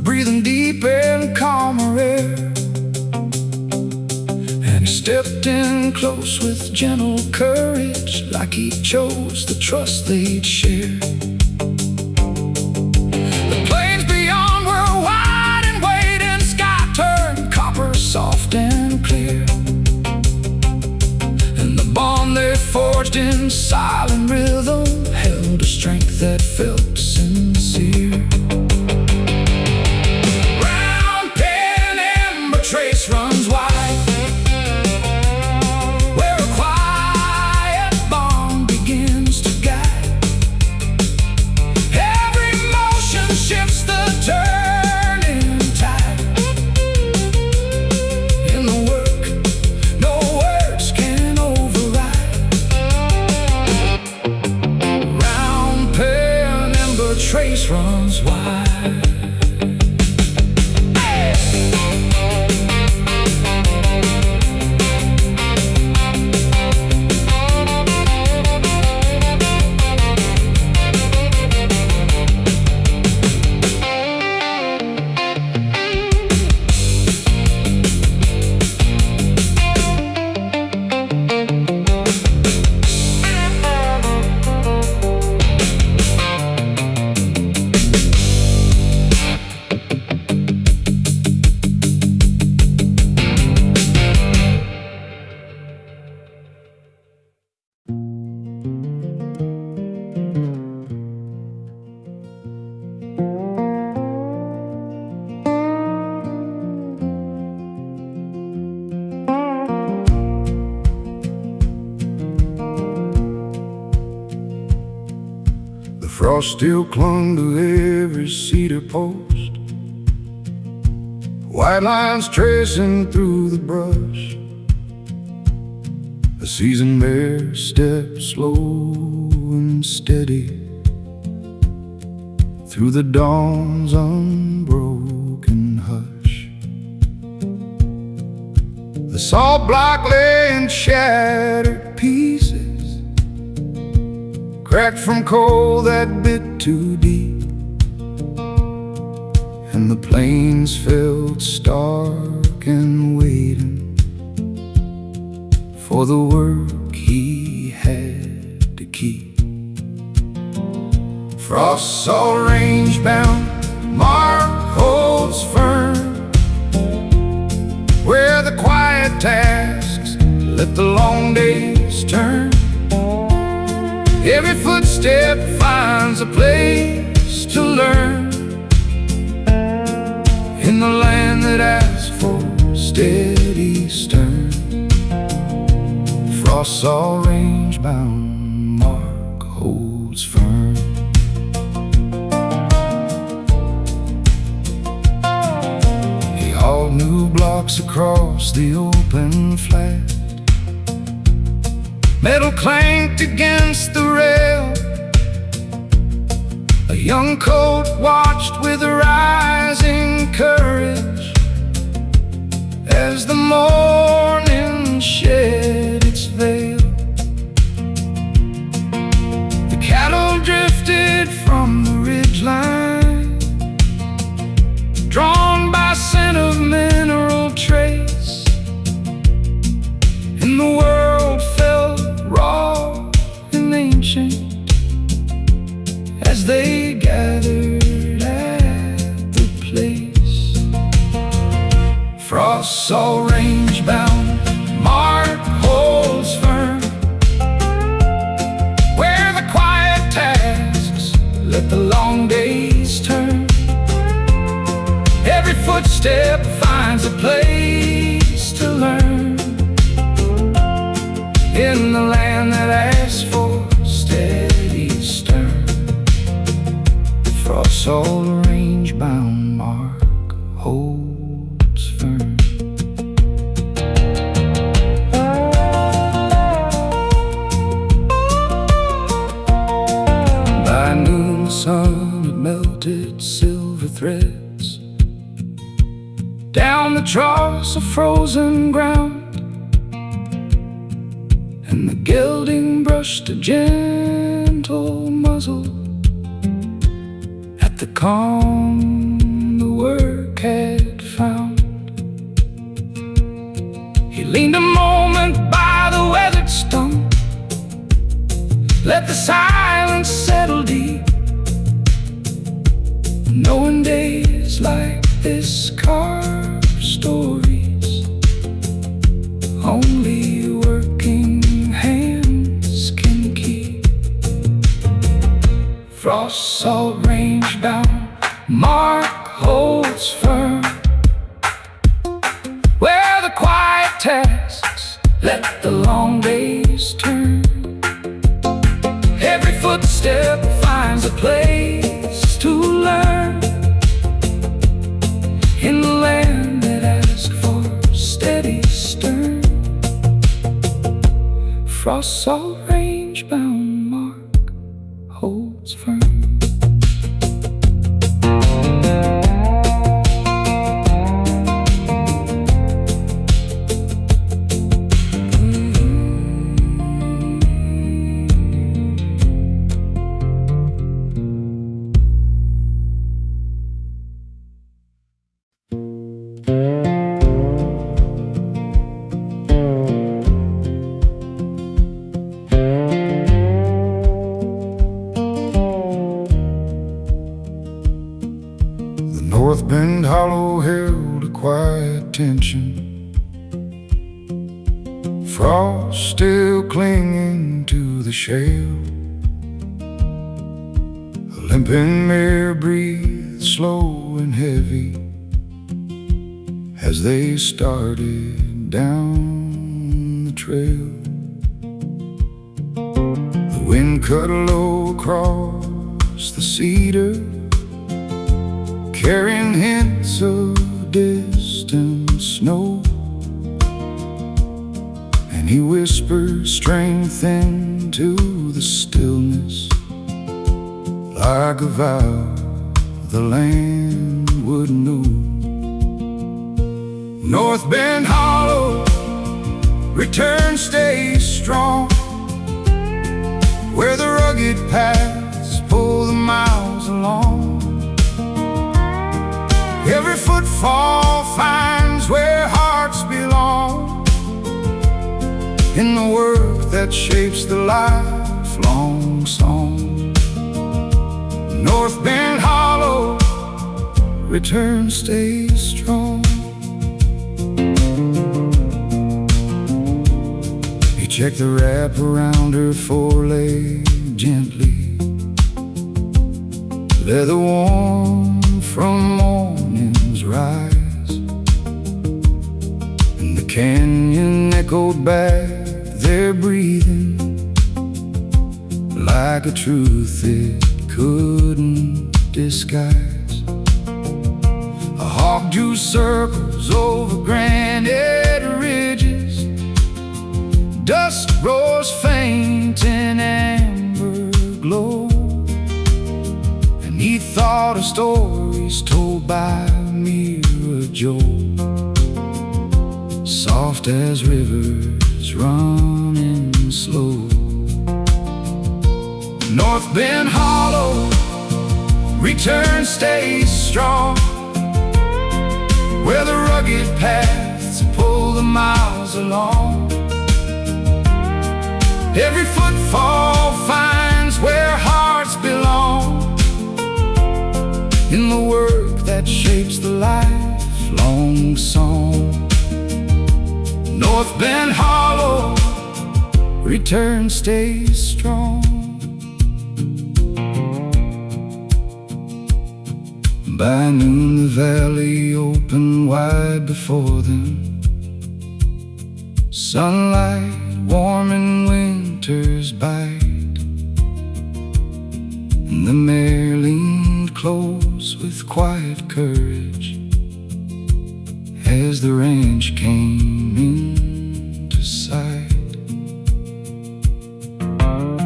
A: breathing deep in calmer air, and he stepped in close with gentle courage, like he chose the trust they'd share. The plains beyond were wide and waiting, sky turned copper soft and clear, and the bond they forged in silent rhythm held a strength that felt sincere. Trace runs wide, where a quiet bond begins to guide. Every motion shifts the turning tide. In the work no words can override. Round pen ember trace runs wide. Frost still clung to every cedar post, white lines tracing through the brush. A seasoned mare stepped slow and steady through the dawn's unbroken hush. The salt block lay in shattered pieces, cracked from coal that bit too deep, and the plains felt stark and waiting for the work he had to keep. Frost's all range-bound, Mark holds firm where the quiet tasks let the long days turn. Every footstep finds a place to learn in the land that asks for steady stern. Frost's all range-bound, Mark holds firm. He hauled new blocks across the open flat. Metal clanked against the rail. A young colt watched with rising courage as the morning shed its veil. The cattle drifted from the ridgeline, drawn by scent of mineral trace, and the world felt raw and ancient as they gathered at the place. Frost's all range-bound, Mark holds firm where the quiet tasks let the long days turn. Every footstep finds a place to learn in the land that asks for steady stern. Frost's all range-bound, Mark holds firm. By noon the sun had melted silver threads down the troughs of frozen ground, and the gelding brushed a gentle muzzle at the calm the work had found. He leaned a moment by the weathered stump, let the silence settle deep, knowing days like this carve stories only working hands can keep. Frost's all range-bound, Mark holds firm where the quiet tasks let the long days turn. Every footstep finds a place to learn in the land that asks for steady stern. Frost's all range-bound, Mark holds firm. Northbend hollow held a quiet tension, frost still clinging to the shale. A limping mare breathed slow and heavy as they started down the trail. The wind cut low across the cedar, carrying hints of distant snow, and he whispered strength into the stillness, like a vow the land would know. Northbend hollow, return, stay strong, where the rugged rugged paths pull the miles along. Every footfall finds where hearts belong, in the work that shapes the lifelong song. Northbend hollow, return stays strong. He checked the wrap around her foreleg gently, leather warm from morning's rise, and the canyon echoed back their breathing like a truth it couldn't disguise. A hawk drew circles over granite ridges, dust rose faint in amber glow, and he thought of stories told by Mira Joe, soft as rivers running slow. Northbend hollow, return stays strong, where the rugged paths pull the miles along. Every footfall finds where hearts belong, in the work that shapes the lifelong song. Northbend hollow, return stays strong. By noon the valley opened wide before them, sunlight warming winter's bite, and the mare leaned close with quiet courage as the ranch came into sight.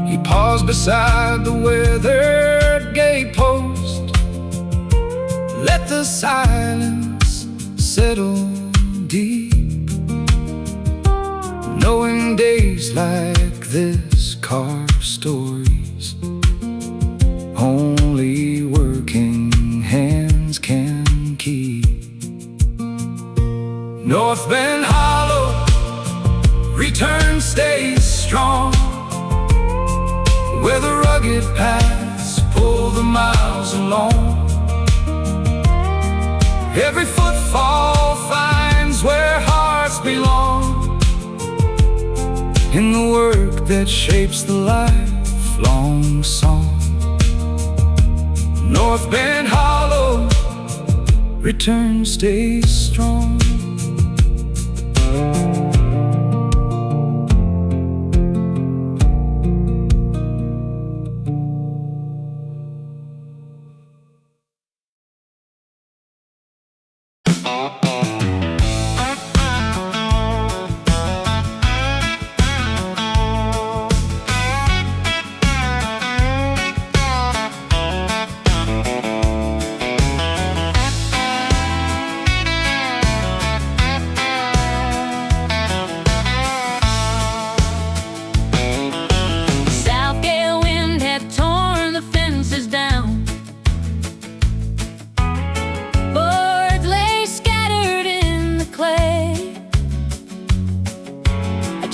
A: He paused beside the weathered gate post, let the silence settle deep, knowing days like this carve stories only working hands can keep. Northbend hollow, return stays strong, where the rugged paths pull the miles along. Every footfall finds where hearts belong, in the work that shapes the lifelong song. Northbend hollow, return stays strong.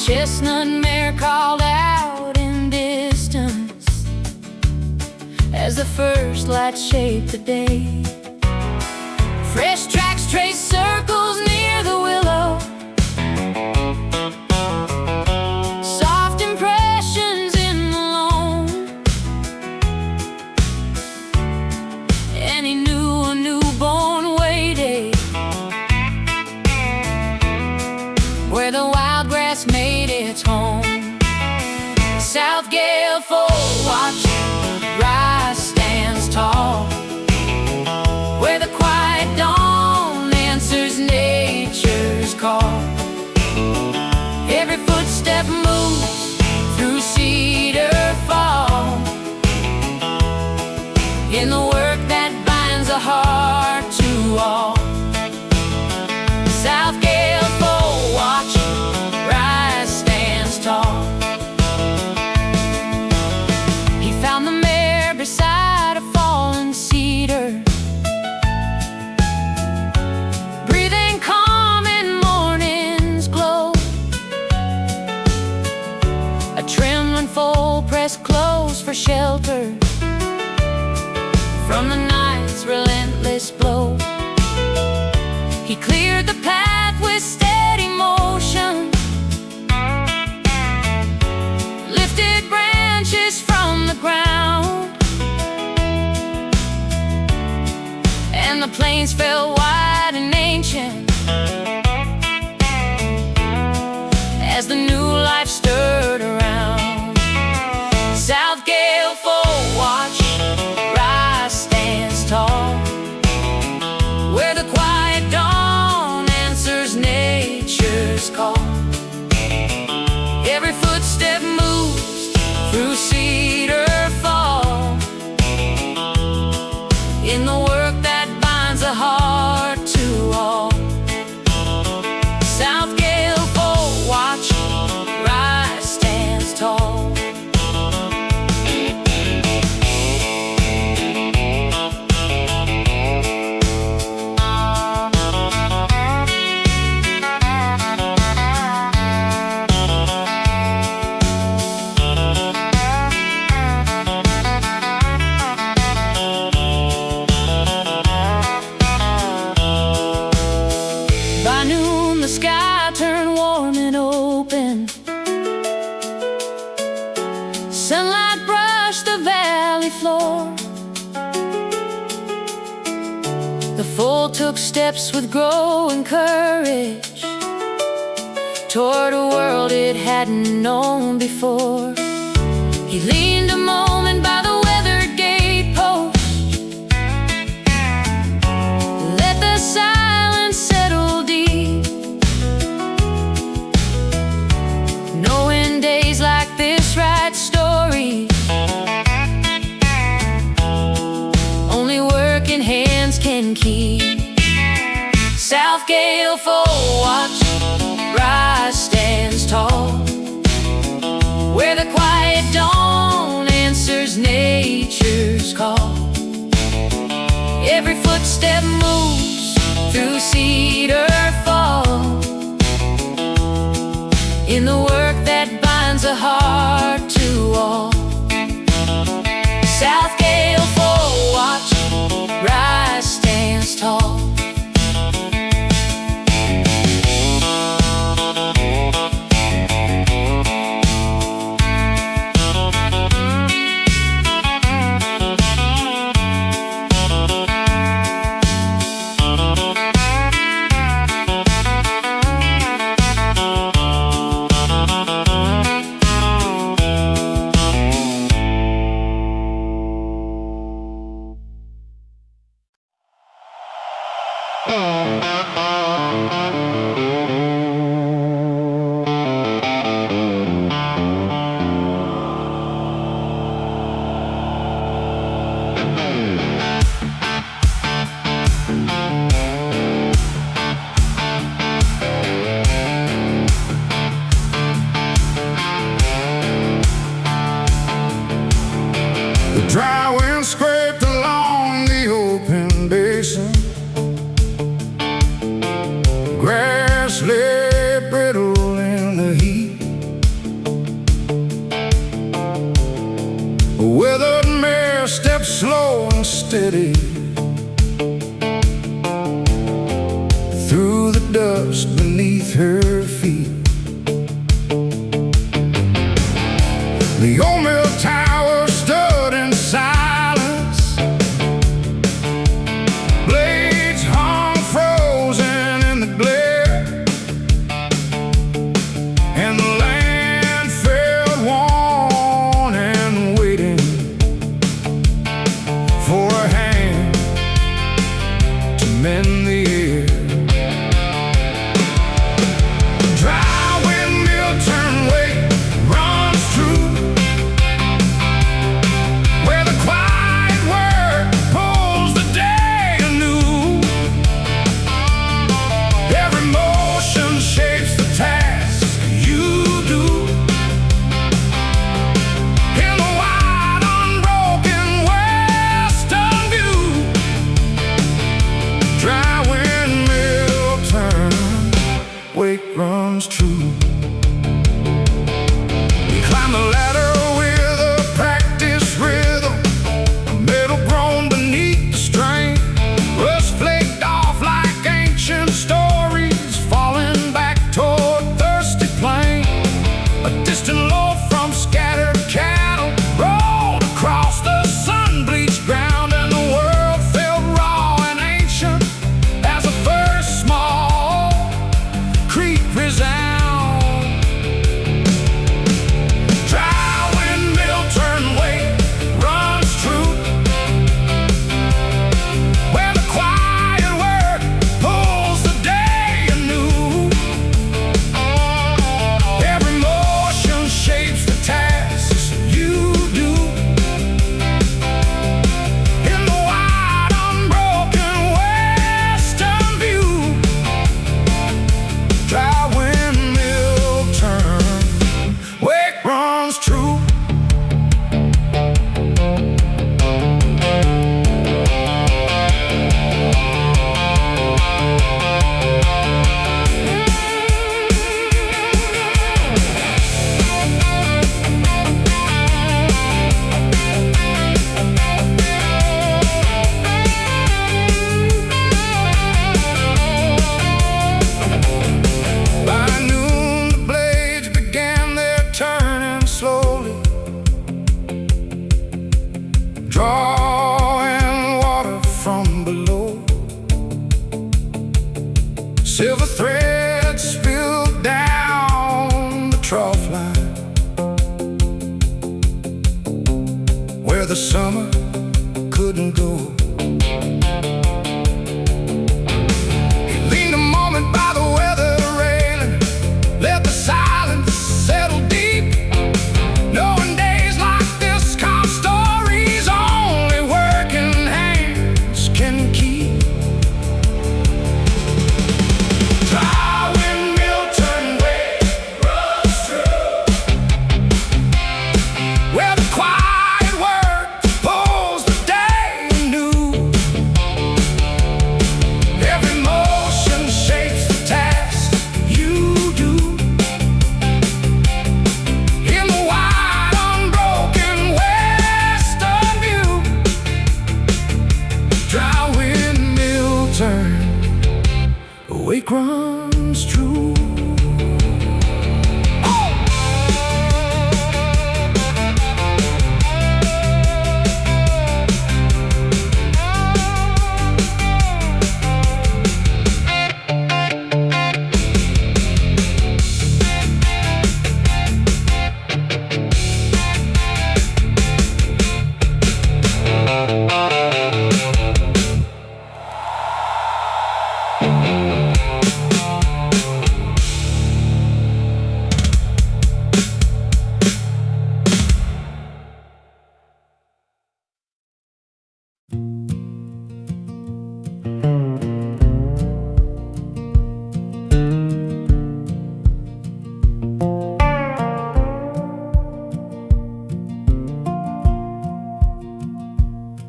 B: Chestnut mare called out in distance as the first light shaped the day. Fresh tracks trace circles near the willow, soft impressions in the loam, and he knew a newborn waited where the wild grass made its home. South Gale full watch, rise stands tall, where the quiet dawn answers nature's call. Every footstep moves through cedar fall, in the work that binds a heart to all. South Gale full watch, rise stands tall. He shelter from the night's relentless blow. He cleared the path with steady motion, lifted branches from the ground, and the plains fell wide and ancient as the new life stirred around. South Gale full watch, rise stands tall, where the quiet dawn answers nature's call. Every footstep moves through cedar fall, in the work that binds a heart to all. South Gale full watch, rise stands tall. By noon the sky turned warm and open, sunlight brushed the valley floor. The foal took steps with growing courage toward a world it hadn't known before. He leaned a moment by the weathered gatepost, let the silence settle deep, knowing days like this write stories only working hands can keep. South Gale full watch, rise stands tall, where the quiet dawn answers nature's call. Every footstep moves through cedar fall, in the work that binds a heart to all. South Gale full watch, rise stands tall.
A: The dry wind scraped along the open basin, grass lay brittle in the heat. A withered mare stepped slow and steady through the dust beneath her feet. The old mill tower stood in silence, blades hung frozen in the glare, and the land felt worn and waiting for a hand to mend the air. Dry windmill turn weight runs true, where the quiet word pulls the day anew. Every motion shapes the task you do, in the wide unbroken western view. Dry windmill turn, weight runs true. We climb the ladder with a practice the summer couldn't go. He leaned a moment by the weather railing, let the silence settle deep, knowing days like this calm stories only working hands can keep. Dry windmill turn wave runs through, where the quiet work pulls the day anew. Every motion shapes the task you do. In the wide, unbroken western view, dry windmill turn, awake runs true.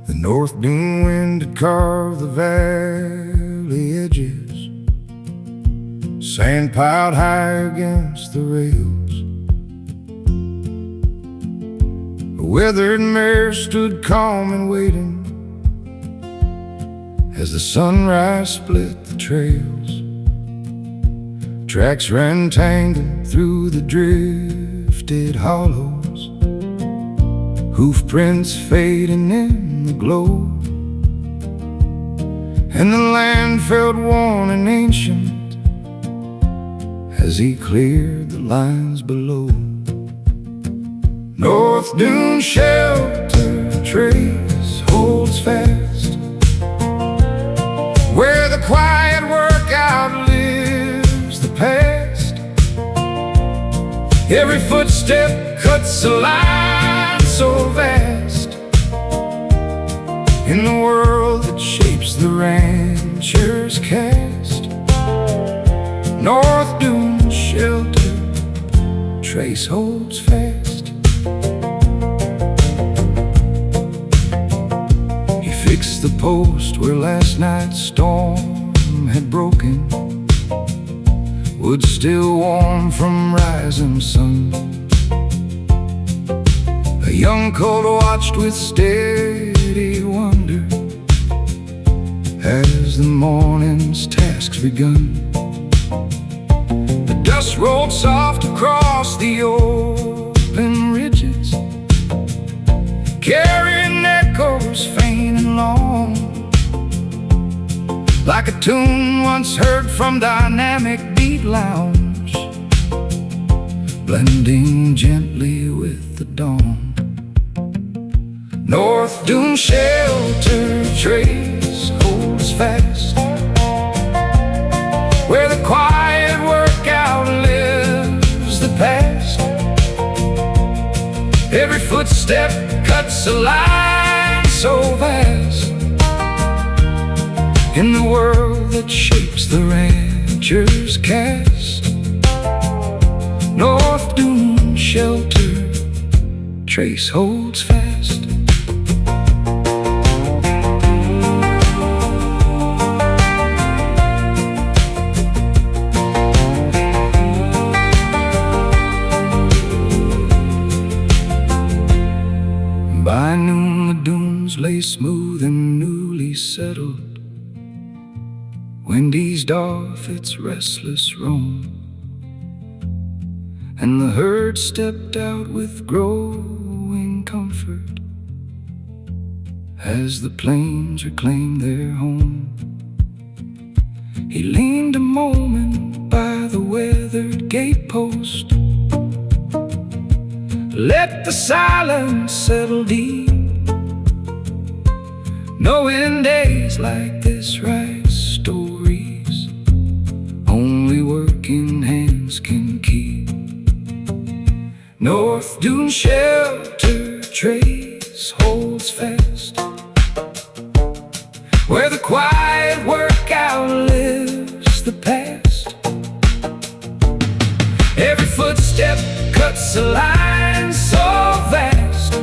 A: The north dune wind had carved the valley edges, sand piled high against the rails. A weathered mare stood calm and waiting as the sunrise split the trails. Tracks ran tangled through the drifted hollows, hoof prints fading in the glow, and the land felt worn and ancient as he cleared the lines below. North Dune shelter trace holds fast, where the quiet work outlives the past. Every footstep cuts a line so vast in the world that shapes the rancher's cast. North Dune shelter trace holds fast. He fixed the post where last night's storm had broken, wood still warm from rising sun. A young colt watched with steady wonder as the morning's tasks begun. The dust rolled soft across the open ridges, carrying echoes faint and long, like a tune once heard from dynamic beat lounge, blending gently with the dawn. North Dune shelter trace holds fast, where the quiet work outlives the past. Every footstep cuts a line so vast in the world that shapes the rancher's cast. North Dune shelter trace holds fast. By noon the dunes lay smooth and newly settled, wind eased off its restless roam, and the herd stepped out with growing comfort as the plains reclaimed their home. He leaned a moment by the weathered gatepost, let the silence settle deep, knowing days like this write stories only working hands can keep. North Dune shelter trace holds fast, where the quiet work outlives the past. Every footstep cuts a line so vast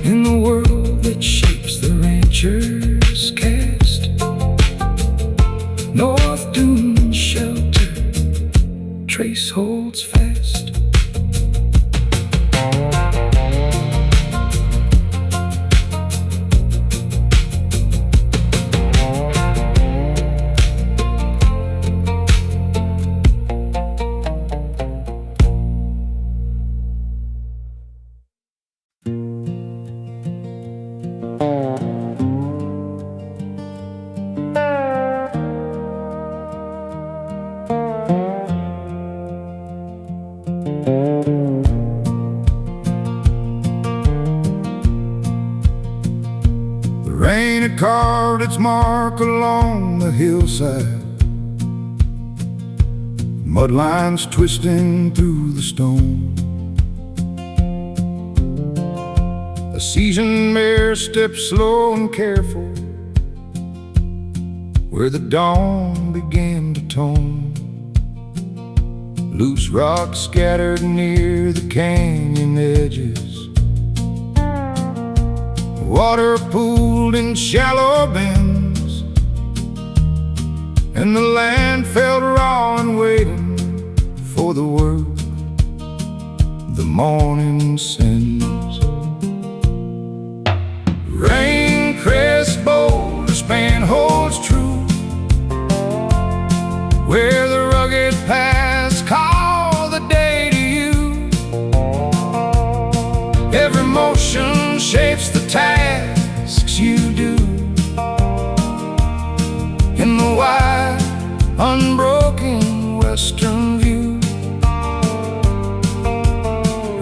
A: in the world that shapes the rancher's cast. North Dune shelter trace holds fast. Rain had carved its mark along the hillside, mud lines twisting through the stone. A seasoned mare stepped slow and careful where the dawn began to tone. Loose rocks scattered near the canyon edges, water pooled in shallow bends, and the land felt raw and waiting for the word the morning sends. Rain crest boulder span holds true, where the rugged paths call the day to you. Every motion shapes the tasks you do in the wide, unbroken western view.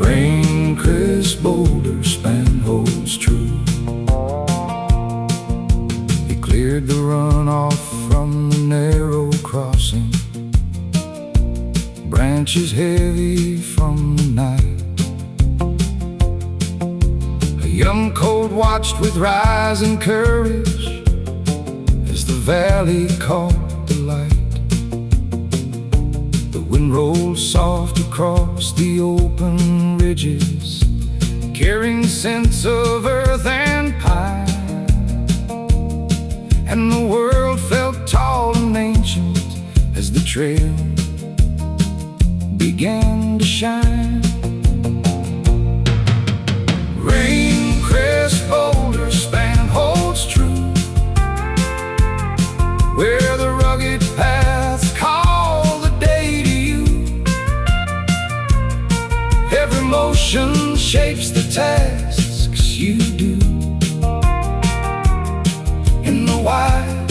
A: Rain-crest boulder span holds true. He cleared the runoff from the narrow crossing, branches heavy from the night. Young colt watched with rising courage as the valley caught the light. The wind rolled soft across the open ridges, carrying scents of earth and pine, and the world felt tall and ancient as the trail began to shine. Rain-crest boulder span holds true, where the rugged paths call the day to you. Every motion shapes the tasks you do in the wide,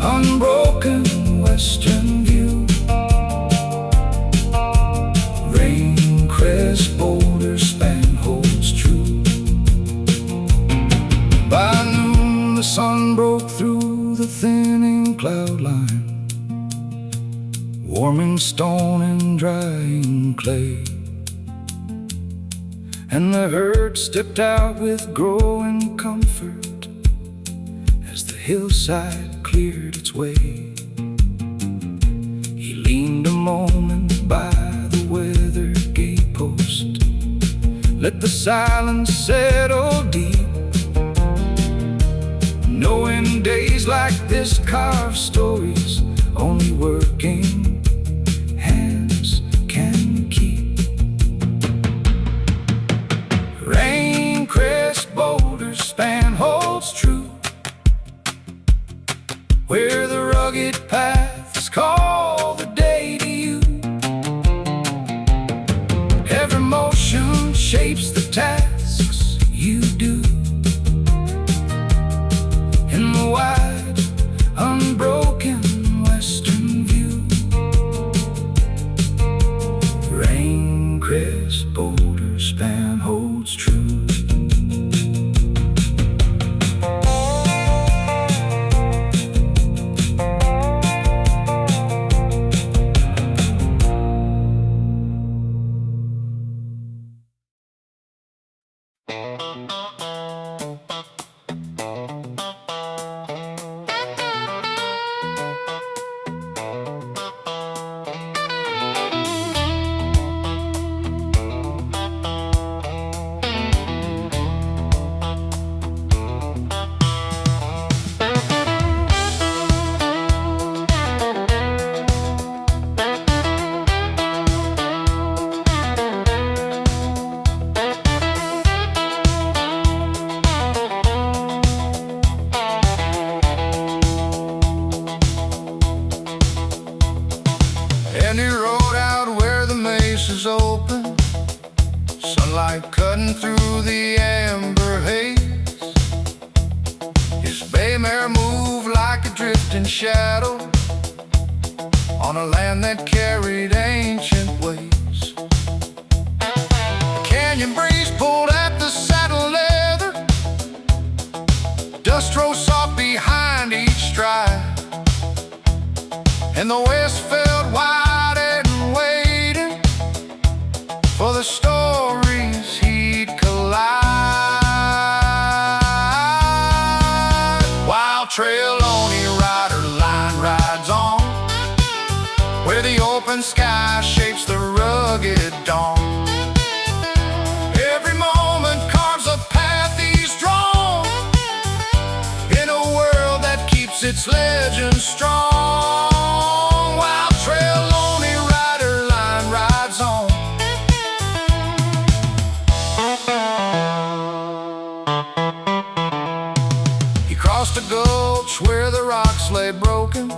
A: unbroken western view. Rain-crest boulder span holds true. By noon the sun broke through the thinning cloud line, warming stone and drying clay, and the herd stepped out with growing comfort as the hillside cleared its way. He leaned a moment by the weathered gatepost, let the silence settle deep, knowing days like this carve stories only working hands can keep. Rain-crest boulder span holds true, where the rugged paths call the day to you. Every motion shapes the tasks you do in the wide, unbroken western view. Rain-crest boulder span holds true. is open, sunlight cutting through the amber haze. His bay mare moved like a drifting shadow on a land that carried ancient ways. The canyon breeze pulled at the saddle leather, dust rose soft behind each stride, and the west felt wide and waiting for the stories he'd collide. Wild trail lonely rider line rides on, where the open sky shapes the rugged dawn. Every moment carves a path he's drawn in a world that keeps its legend strong. Wild trail lonely rider line rides on. He crossed a gulch where the rocks lay broken,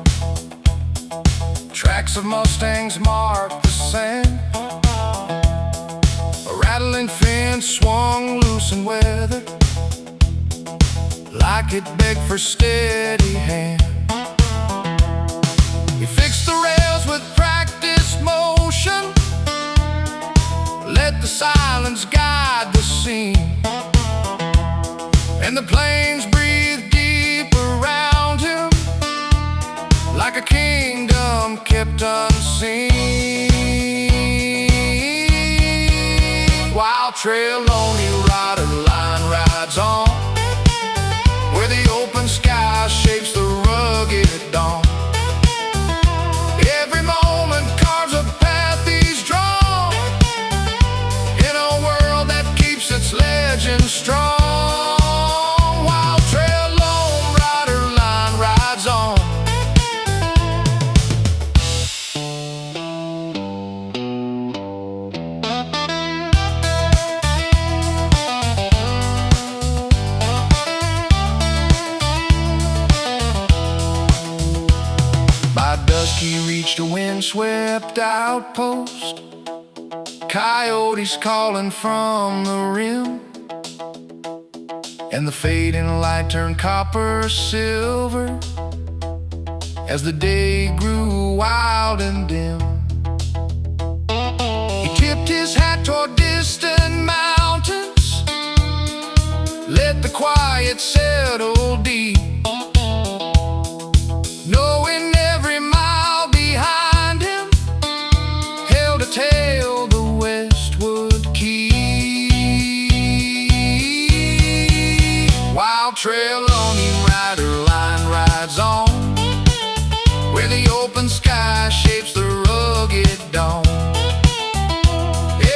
A: tracks of mustangs marked the sand. A rattling fence swung loose and weathered, like it begged for steady hand. He fixed the rails with practiced motion, let the silence guide the scene, and the plains breathed deep around him, like a kingdom kept unseen. Wild trail lonely rider line rides on, where the open sky shapes the rugged dawn. Every moment carves a path he's drawn in a world that keeps its legend strong. Wild trail lone rider line rides on. He reached a windswept outpost, coyotes calling from the rim, and the fading light turned copper silver as the day grew wild and dim. He tipped his hat toward distant mountains, let the quiet settle deep, knowing every mile behind him held a tale the west would keep. Wild trail lonely rider line rides on, where the open sky shapes the rugged dawn.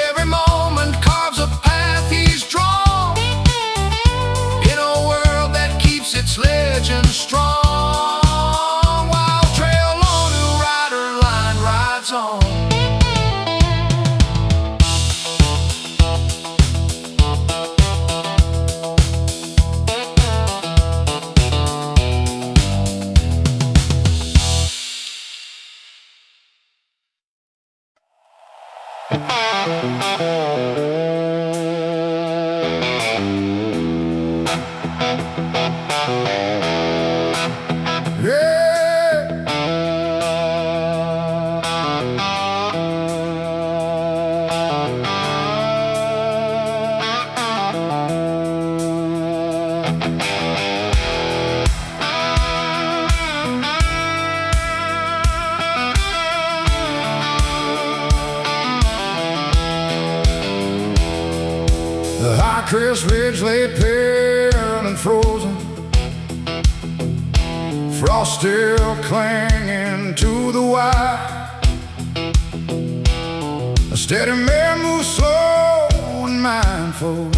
A: Every moment carves a path he's drawn in a world that keeps its legend strong. The high crest ridge lay pale and frozen, frost still clinging to the wire. A steady mare moves slow and mindful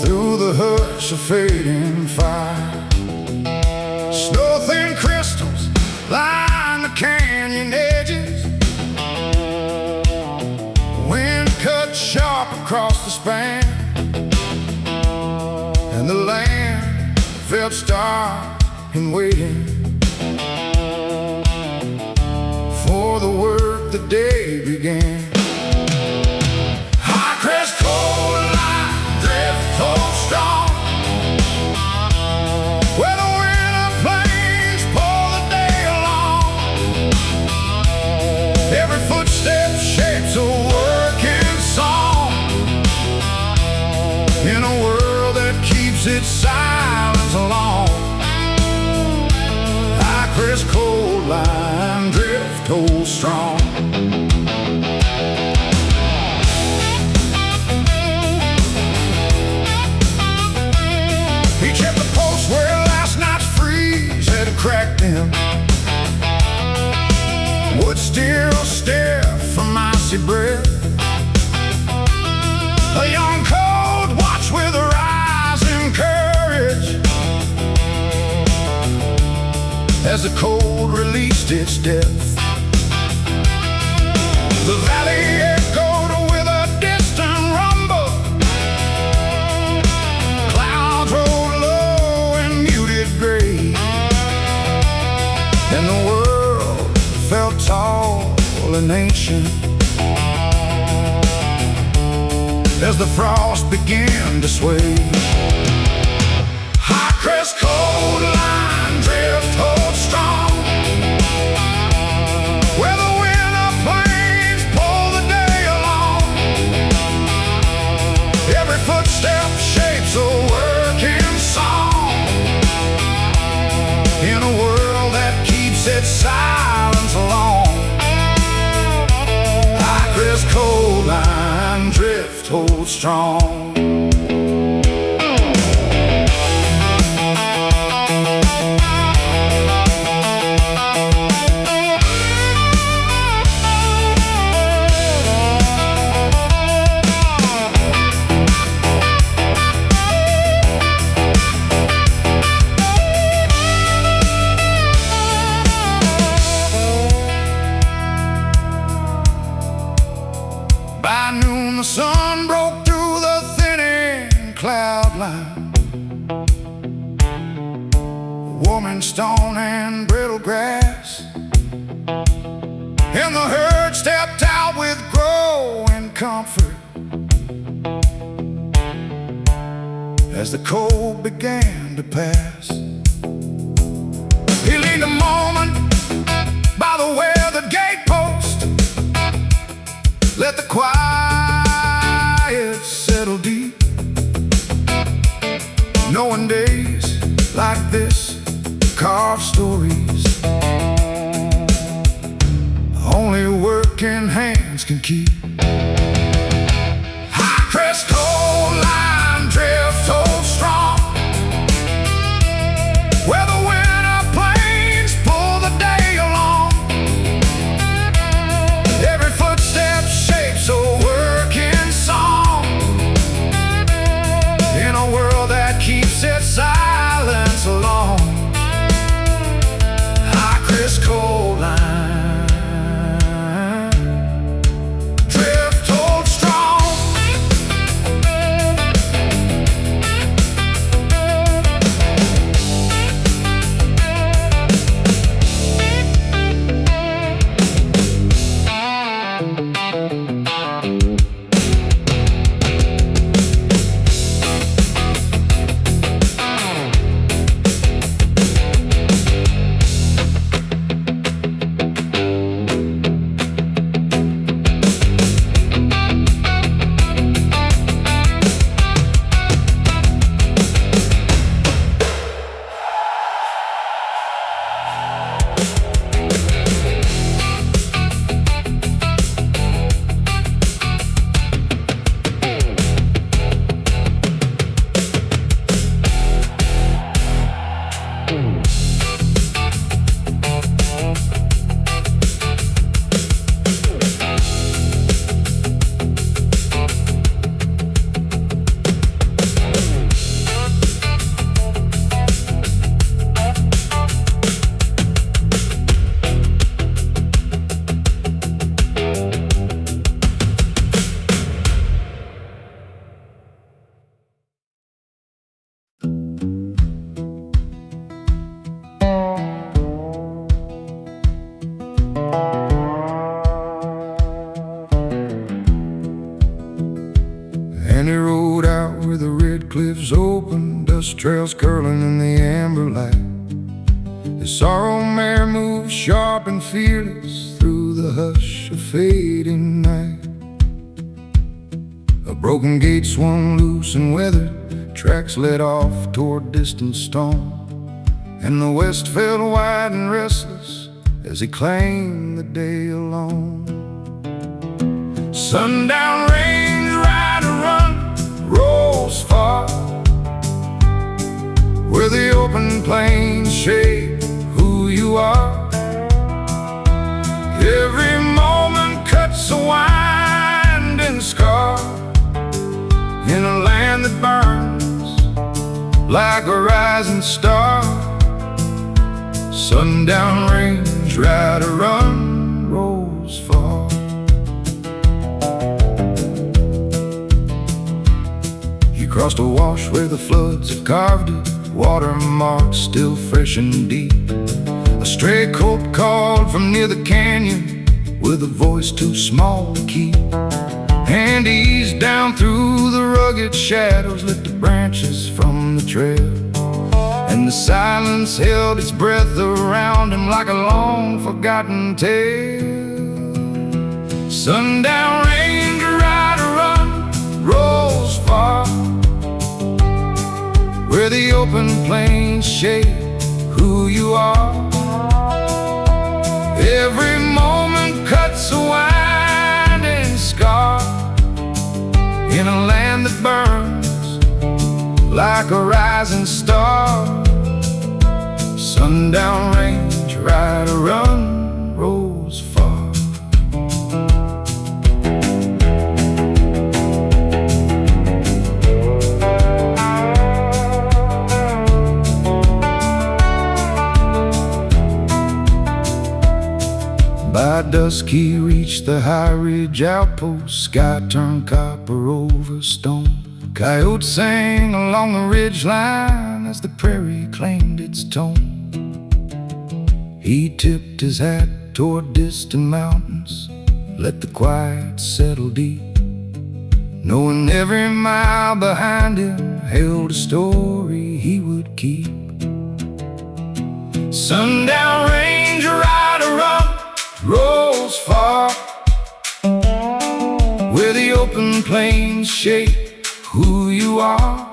A: through the hush of fading fire. Snow-thin crystals line the canyon edges, wind cut sharp across the span, and the land felt stark and waiting for the word the day began. High crest, cold line, drift, hold strong. Where the winter plains pull the day along. Every footstep shapes a working song. In a world that keeps its silence along. High crest, cold line, drift, hold strong. He checked the post where last night's freeze had cracked them. Wood still stiff from icy breath. A young cold watch with rising courage as the cold released its depth. The valley echoed with a distant rumble. Clouds rolled low and muted gray, and the world felt tall and ancient as the frost began to sway. High crest, cold line, drift, hold strong. Where the winter plains pull the day along. Every footstep shapes a working song. In a world that keeps its silence along. High crest, cold line, drift, hold strong. By noon the sun broke through the thinning cloud line. Warming stone and brittle grass, and the herd stepped out with growing comfort as the cold began to pass. He leaned a moment by the weathered gatepost, let the quiet settle deep, knowing days like this carve stories only working hands can keep. High crest, cold line, drift, hold strong. Where the winter plains pull the day along. Every footstep shapes a working song. In a world that keeps its silence along. High crest, cold line, drift, trails curling in the amber light. His sorrel mare moves sharp and fearless through the hush of fading night. A broken gate swung loose and weathered, tracks led off toward distant storm, and the west felt wide and restless as he claimed the day alone. Sundown range, ride or run, rolls far, where the open plains shape who you are. Every moment cuts a winding scar in a land that burns like a rising star. Sundown range, ride or run, rolls far. He crossed a wash where the floods had carved it, watermarks still fresh and deep. A stray colt called from near the canyon with a voice too small to keep, and he eased down through the rugged shadows, lit the branches from the trail, and the silence held its breath around him like a long-forgotten tale. Sundown range, ride or run, rolls far, where the open plains shape who you are. Every moment cuts a winding scar in a land that burns like a rising star. Sundown range, ride or run, rolls far. By dusk he reached the high ridge outpost, sky turned copper over stone. Coyotes sang along the ridge line as the prairie claimed its tone. He tipped his hat toward distant mountains, let the quiet settle deep, knowing every mile behind him held a story he would keep. Sundown range, ride or run, rolls far, where the open plains shape who you are.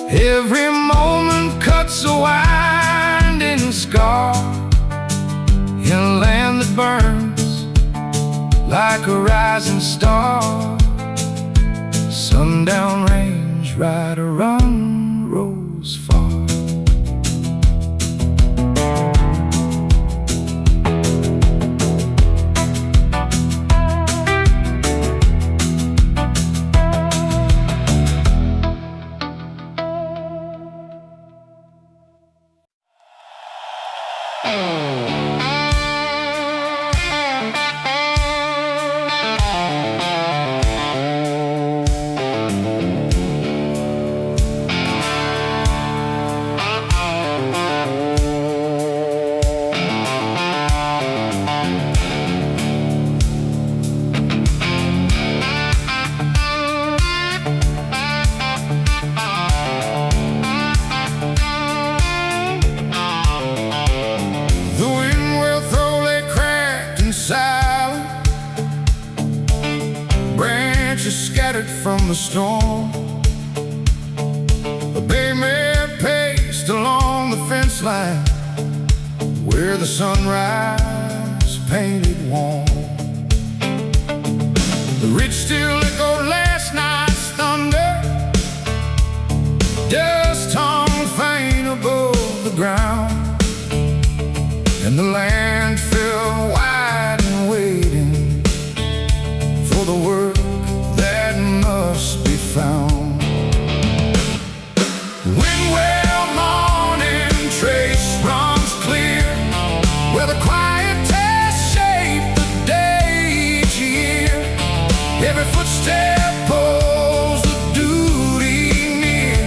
A: Every moment cuts a winding scar in a land that burns like a rising star. Sundown range, ride or run, rolls far. From the storm, a bay mare paced along the fence line where the sunrise painted warm. The ridge still echoed last night's thunder, dust hung faint above the ground, and the land fell wide and waiting for the work that must be found. When well morning trace runs clear, where the quiet test shape the day each year. Every footstep pulls the duty near,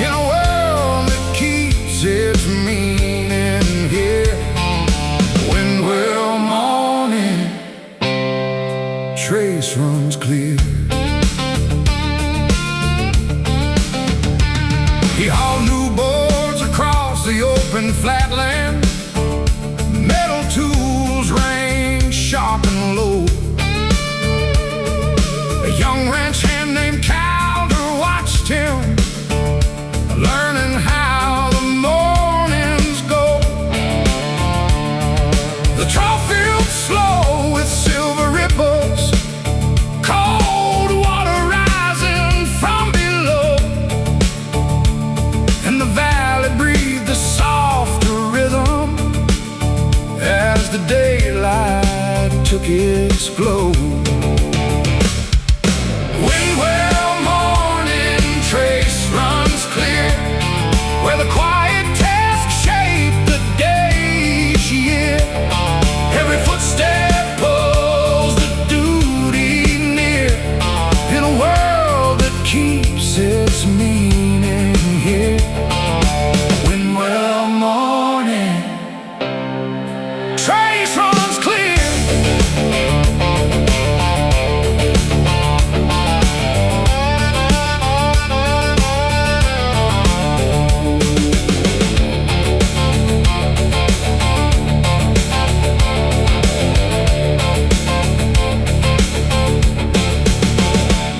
A: in a world that keeps its meaning here. When well morning trace runs clear. daylight took its glow. When well morning trace runs clear, where the quiet task shaped the day's year, every footstep pulls the duty near, in a world that keeps its meaning here. When well morning trace runs clear,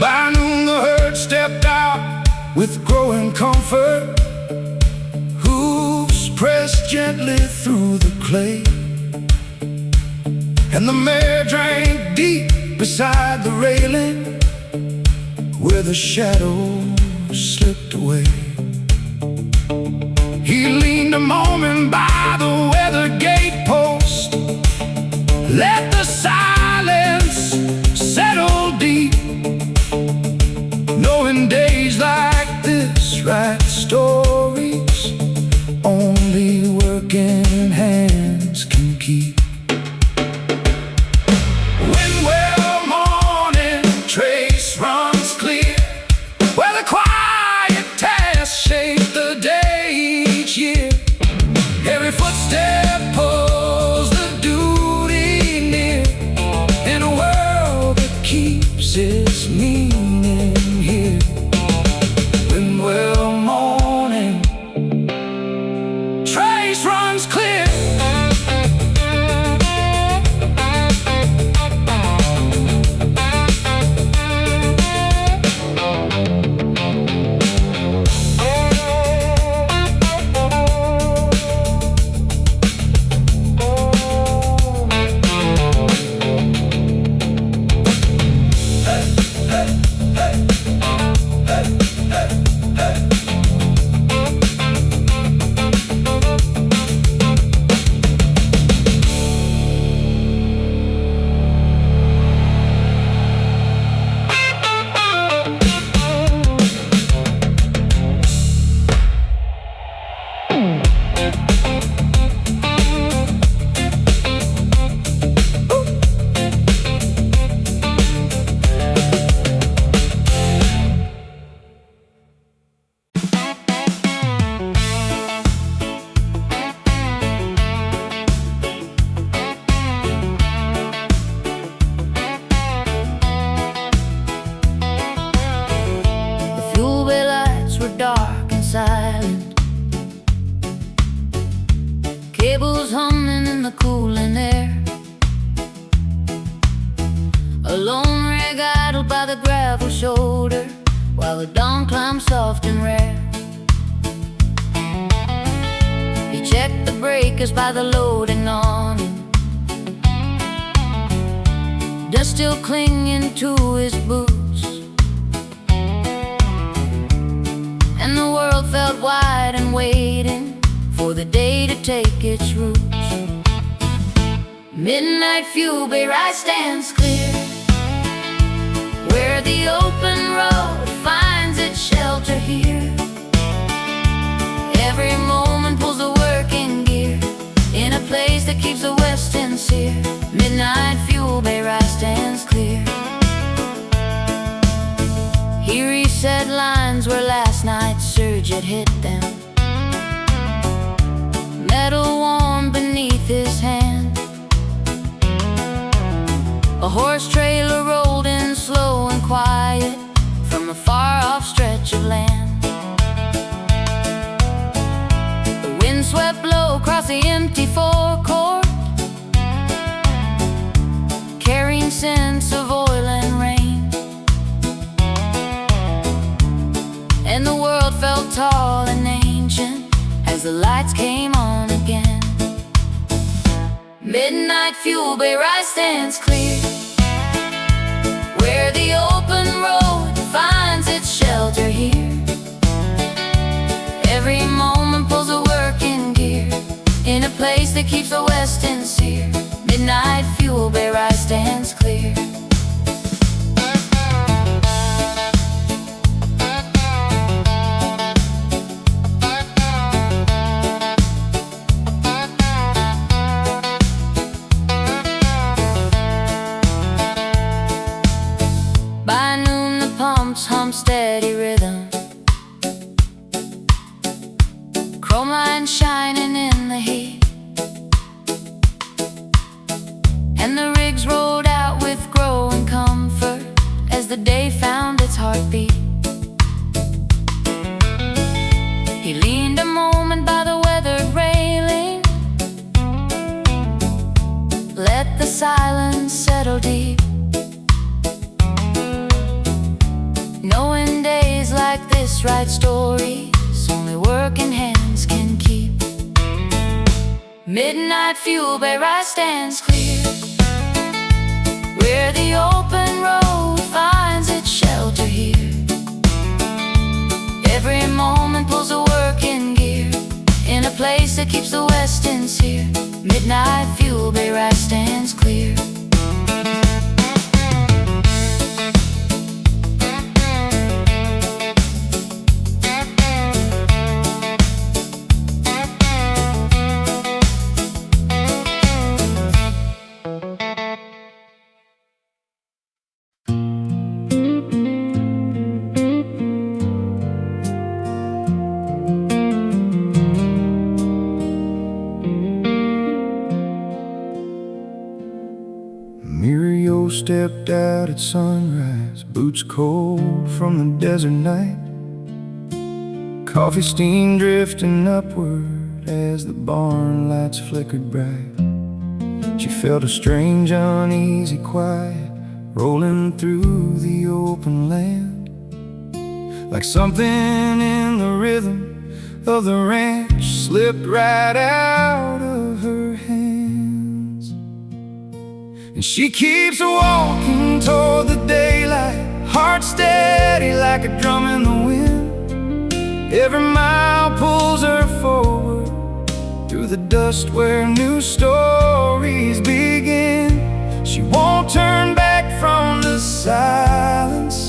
A: by noon the herd stepped out with growing comfort, hooves pressed gently through the clay, and the mare drank deep beside the railing, where the shadows slipped away. He leaned a moment by the weather gate post, let the silence settle deep, knowing days like this write stories only working hands can keep. When well morning trace runs clear, where the quiet tasks shape the day each year, every footstep pulls the duty near, in a world that keeps its meaning here. When well morning trace runs clear,
B: dark and silent, cables humming in the cooling air, a lone rig idled by the gravel shoulder, while the dawn climbs soft and rare. He checked the breakers by the loading awning, dust still clinging to his boots, and the world felt wide and waiting for the day to take its roots. Midnight fuel bay ride stands clear, where the open road finds its shelter here. Every moment pulls the working gear in a place that keeps the west sincere. Midnight fuel bay ride stands clear. He reset lines where last night's surge had hit them, metal warm beneath his hand. A horse trailer rolled in slow and quiet from a far-off stretch of land. The wind swept low across the empty forecourt, carrying scents of oil and rain, and the world felt tall and ancient as the lights came on again. Midnight fuel bay ride stands clear, where the open road finds its shelter here. Every moment pulls a working gear in a place that keeps the west sincere. Midnight fuel bay ride stands clear. By noon the pumps hum steady rhythm, chrome line shining in the heat, and the rigs rolled out with growing comfort as the day found its heartbeat. He leaned a moment by the weathered railing, let the silence settle deep, knowing days like this write stories only working hands can keep. Midnight fuel bay ride stands clear, where the open road finds its shelter here. Every moment pulls a work in gear, in a place that keeps the west sincere. Midnight fuel bay ride stands clear.
A: Muriel stepped out at sunrise, boots cold from the desert night, coffee steam drifting upward as the barn lights flickered bright. She felt a strange uneasy quiet rolling through the open land, like something in the rhythm of the ranch slipped right out of her hands. And she keeps walking toward the daylight, heart steady like a drum in the wind. Every mile pulls her forward through the dust where new stories begin. She won't turn back from the silence,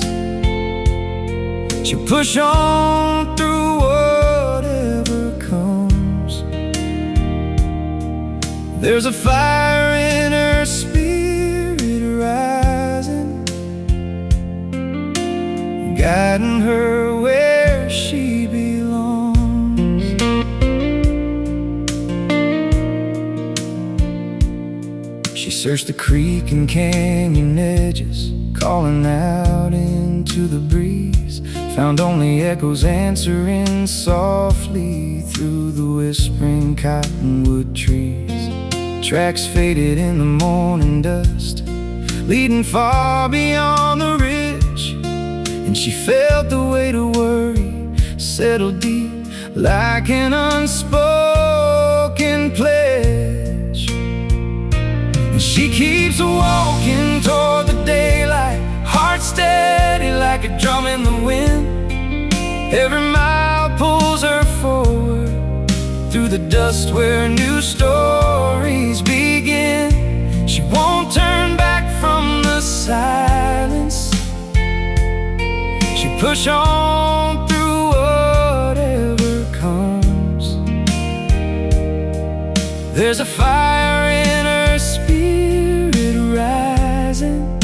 A: she'll push on through whatever comes. There's a fire in her spirit rising, guiding her where she belongs. She searched the creek and canyon edges, calling out into the breeze, found only echoes answering softly through the whispering cottonwood trees. Tracks faded in the morning dust, leading far beyond the ridge, and she felt the weight of worry settle deep like an unspoken pledge. And she keeps walking toward the daylight, heart steady like a drum in the wind. Every mile pulls her forward through the dust where new stories begin. She won't turn back from the silence, she'll push on through whatever comes. There's a fire in her spirit rising,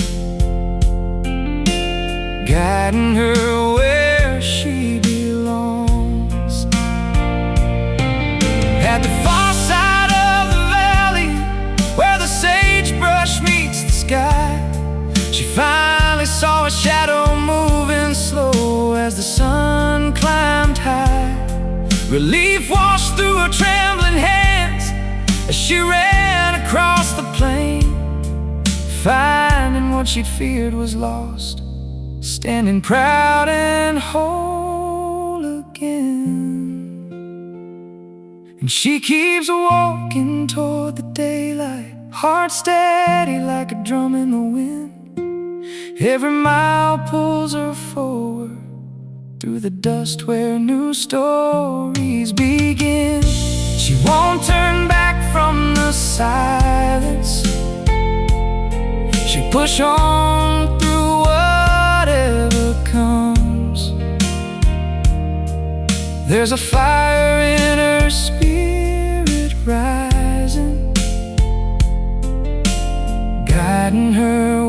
A: guiding her where she belongs. At the far side of the valley, where the sagebrush meets the sky, she finally saw a shadow moving slow as the sun climbed high. Relief washed through her trembling hands as she ran across the plain, finding what she'd feared was lost, standing proud and whole again. And she keeps walking toward the daylight, heart steady like a drum in the wind. Every mile pulls her forward through the dust where new stories begin. She won't turn back from the silence,
B: She push on through whatever comes. There's a fire in her spirit rising, guiding her